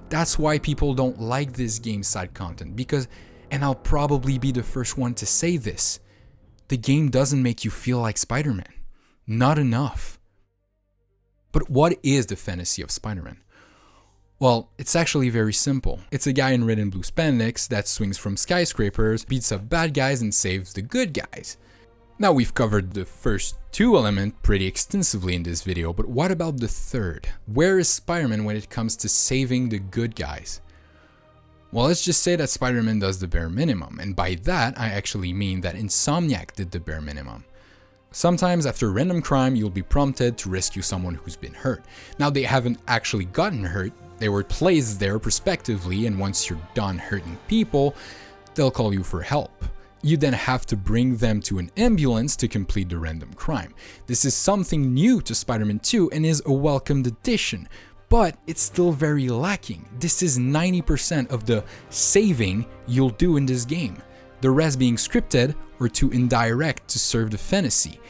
That's why people don't like this game's side content, because, and I'll probably be the first one to say this, the game doesn't make you feel like Spider-Man. Not enough. But what is the fantasy of Spider-Man? Well, it's actually very simple. It's a guy in red and blue spandex that swings from skyscrapers, beats up bad guys, and saves the good guys. Now we've covered the first 2 elements pretty extensively in this video, but what about the third? Where is Spider-Man when it comes to saving the good guys? Well, let's just say that Spider-Man does the bare minimum, and by that I actually mean that Insomniac did the bare minimum. Sometimes after random crime, you'll be prompted to rescue someone who's been hurt. Now they haven't actually gotten hurt, they were placed there prospectively, and once you're done hurting people, they'll call you for help. You then have to bring them to an ambulance to complete the random crime. This is something new to Spider-Man 2 and is a welcomed addition, but it's still very lacking. This is 90% of the saving you'll do in this game. The rest being scripted or too indirect to serve the fantasy.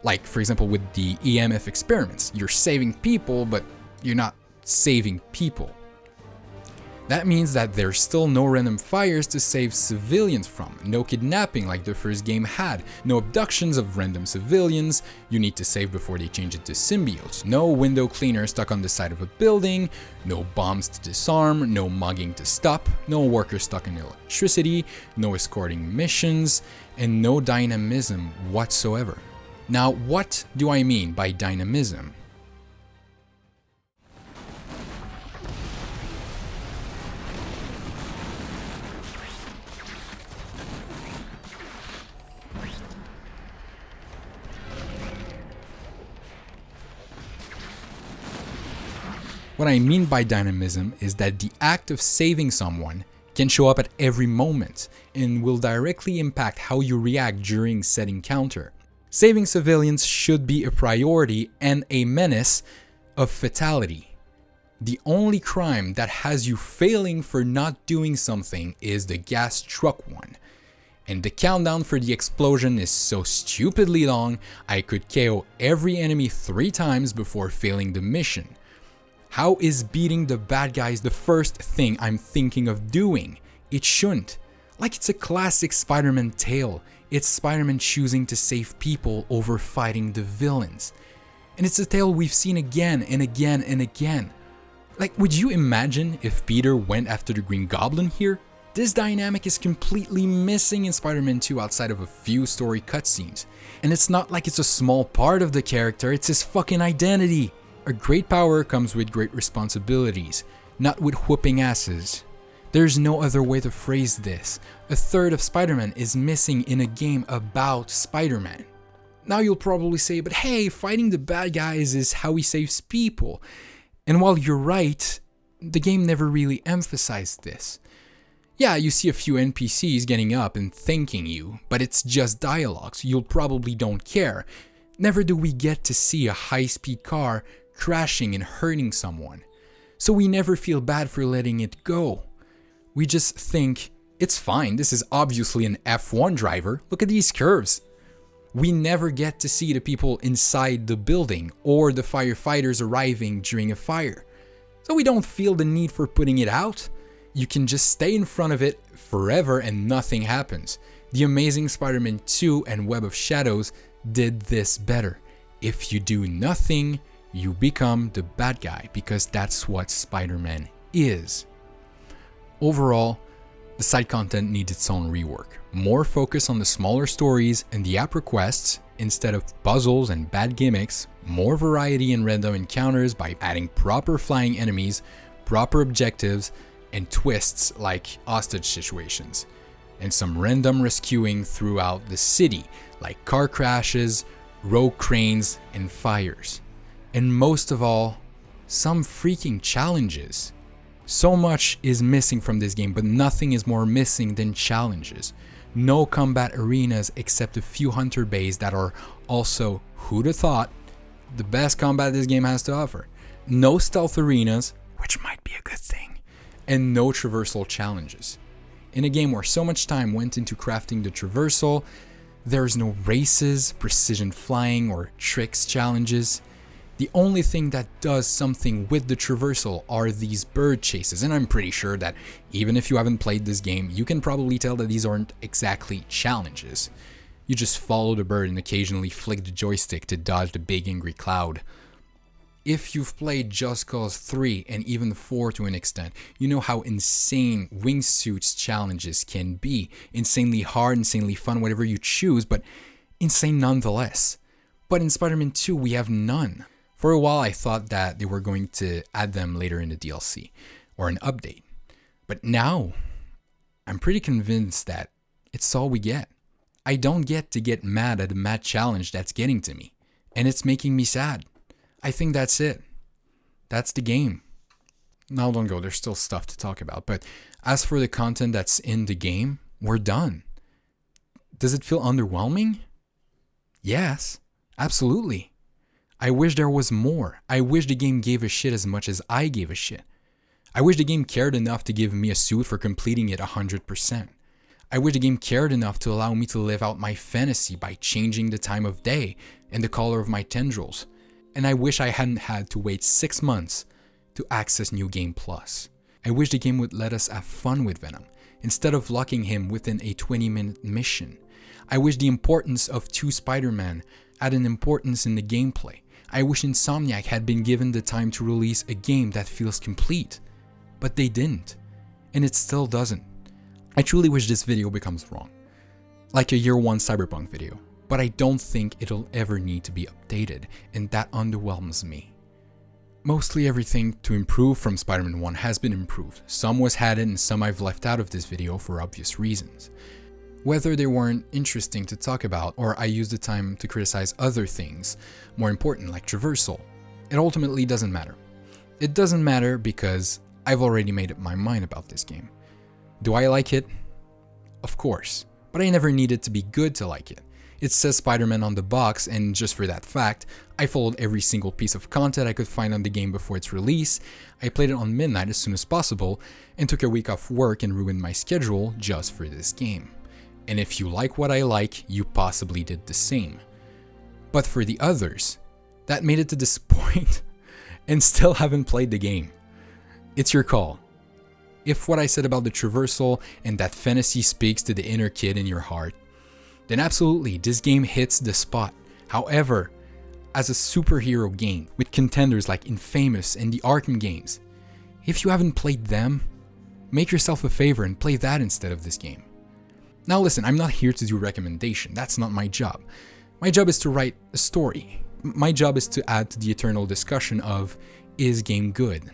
Like, for example, with the EMF experiments. You're saving people, but you're not saving people. That means that there's still no random fires to save civilians from, no kidnapping like the first game had, no abductions of random civilians you need to save before they change into symbiotes, no window cleaner stuck on the side of a building, no bombs to disarm, no mugging to stop, no workers stuck in electricity, no escorting missions, and no dynamism whatsoever. Now, what do I mean by dynamism? What I mean by dynamism is that the act of saving someone can show up at every moment and will directly impact how you react during said encounter. Saving civilians should be a priority and a menace of fatality. The only crime that has you failing for not doing something is the gas truck one. And the countdown for the explosion is so stupidly long, I could KO every enemy 3 times before failing the mission. How is beating the bad guys the first thing I'm thinking of doing? It shouldn't. Like it's a classic Spider-Man tale. It's Spider-Man choosing to save people over fighting the villains. And it's a tale we've seen again and again and again. Like, would you imagine if Peter went after the Green Goblin here? This dynamic is completely missing in Spider-Man 2 outside of a few story cutscenes. And it's not like it's a small part of the character, it's his fucking identity. A great power comes with great responsibilities, not with whooping asses. There's no other way to phrase this. A third of Spider-Man is missing in a game about Spider-Man. Now you'll probably say, but hey, fighting the bad guys is how he saves people. And while you're right, the game never really emphasized this. Yeah, you see a few NPCs getting up and thanking you, but it's just dialogues, you'll probably don't care. Never do we get to see a high-speed car crashing and hurting someone. So we never feel bad for letting it go. We just think, it's fine, this is obviously an F1 driver, look at these curves. We never get to see the people inside the building or the firefighters arriving during a fire. So we don't feel the need for putting it out. You can just stay in front of it forever and nothing happens. The Amazing Spider-Man 2 and Web of Shadows did this better. If you do nothing, you become the bad guy because that's what Spider-Man is. Overall, the side content needs its own rework. More focus on the smaller stories and the app requests instead of puzzles and bad gimmicks. More variety and random encounters by adding proper flying enemies, proper objectives, and twists like hostage situations. And some random rescuing throughout the city, like car crashes, rogue cranes, and fires. And most of all, some freaking challenges. So much is missing from this game, but nothing is more missing than challenges. No combat arenas except a few hunter bays that are also, who'd have thought, the best combat this game has to offer. No stealth arenas, which might be a good thing, and no traversal challenges. In a game where so much time went into crafting the traversal, there's no races, precision flying, or tricks challenges. The only thing that does something with the traversal are these bird chases, and I'm pretty sure that even if you haven't played this game, you can probably tell that these aren't exactly challenges. You just follow the bird and occasionally flick the joystick to dodge the big angry cloud. If you've played Just Cause 3 and even 4 to an extent, you know how insane wingsuits challenges can be. Insanely hard, insanely fun, whatever you choose, but insane nonetheless. But in Spider-Man 2, we have none. For a while, I thought that they were going to add them later in the DLC or an update. But now, I'm pretty convinced that it's all we get. I don't get to get mad at a mad challenge that's getting to me, and it's making me sad. I think that's it. That's the game. Now don't go, there's still stuff to talk about. But as for the content that's in the game, we're done. Does it feel underwhelming? Yes, absolutely. I wish there was more. I wish the game gave a shit as much as I gave a shit. I wish the game cared enough to give me a suit for completing it 100%. I wish the game cared enough to allow me to live out my fantasy by changing the time of day and the color of my tendrils. And I wish I hadn't had to wait 6 months to access New Game Plus. I wish the game would let us have fun with Venom, instead of locking him within a 20-minute mission. I wish the importance of 2 Spider-Man had an importance in the gameplay. I wish Insomniac had been given the time to release a game that feels complete. But they didn't. And it still doesn't. I truly wish this video becomes wrong. Like a year 1 Cyberpunk video. But I don't think it'll ever need to be updated, and that underwhelms me. Mostly everything to improve from Spider-Man 1 has been improved. Some was added and some I've left out of this video for obvious reasons. Whether they weren't interesting to talk about or I used the time to criticize other things, more important like Traversal, it ultimately doesn't matter. It doesn't matter because I've already made up my mind about this game. Do I like it? Of course, but I never needed to be good to like it. It says Spider-Man on the box, and just for that fact, I followed every single piece of content I could find on the game before its release. I played it on midnight as soon as possible, and took a week off work and ruined my schedule just for this game. And if you like what I like, you possibly did the same. But for the others that made it to this point and still haven't played the game, it's your call. If what I said about the traversal and that fantasy speaks to the inner kid in your heart, then absolutely this game hits the spot. However, as a superhero game with contenders like Infamous and the Arkham games, if you haven't played them, make yourself a favor and play that instead of this game. Now listen, I'm not here to do recommendation, that's not my job. My job is to write a story. My job is to add to the eternal discussion of, is game good?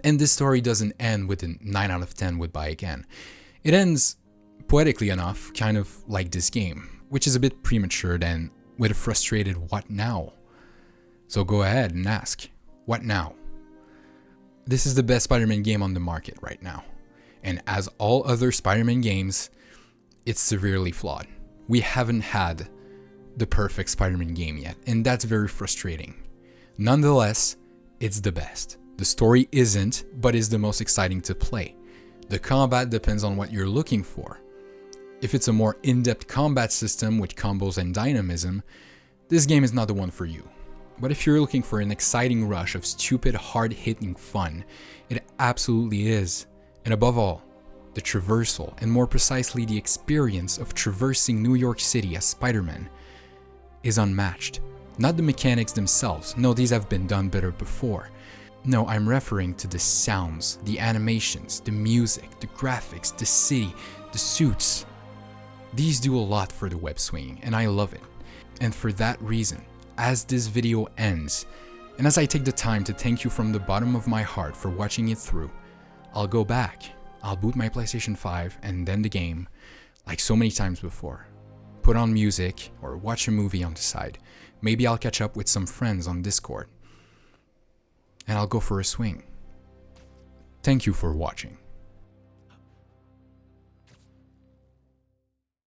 And this story doesn't end with a 9 out of 10 would buy again. It ends, poetically enough, kind of like this game, which is a bit premature then, with a frustrated what now? So go ahead and ask, what now? This is the best Spider-Man game on the market right now. And as all other Spider-Man games, it's severely flawed. We haven't had the perfect Spider-Man game yet, and that's very frustrating. Nonetheless, it's the best. The story isn't, but is the most exciting to play. The combat depends on what you're looking for. If it's a more in-depth combat system with combos and dynamism, this game is not the one for you. But if you're looking for an exciting rush of stupid, hard-hitting fun, it absolutely is. And above all, the traversal, and more precisely the experience of traversing New York City as Spider-Man, is unmatched. Not the mechanics themselves, no, these have been done better before. No, I'm referring to the sounds, the animations, the music, the graphics, the city, the suits. These do a lot for the web swinging, and I love it. And for that reason, as this video ends, and as I take the time to thank you from the bottom of my heart for watching it through, I'll go back, I'll boot my PlayStation 5 and then the game, like so many times before. Put on music or watch a movie on the side. Maybe I'll catch up with some friends on Discord. And I'll go for a swing. Thank you for watching.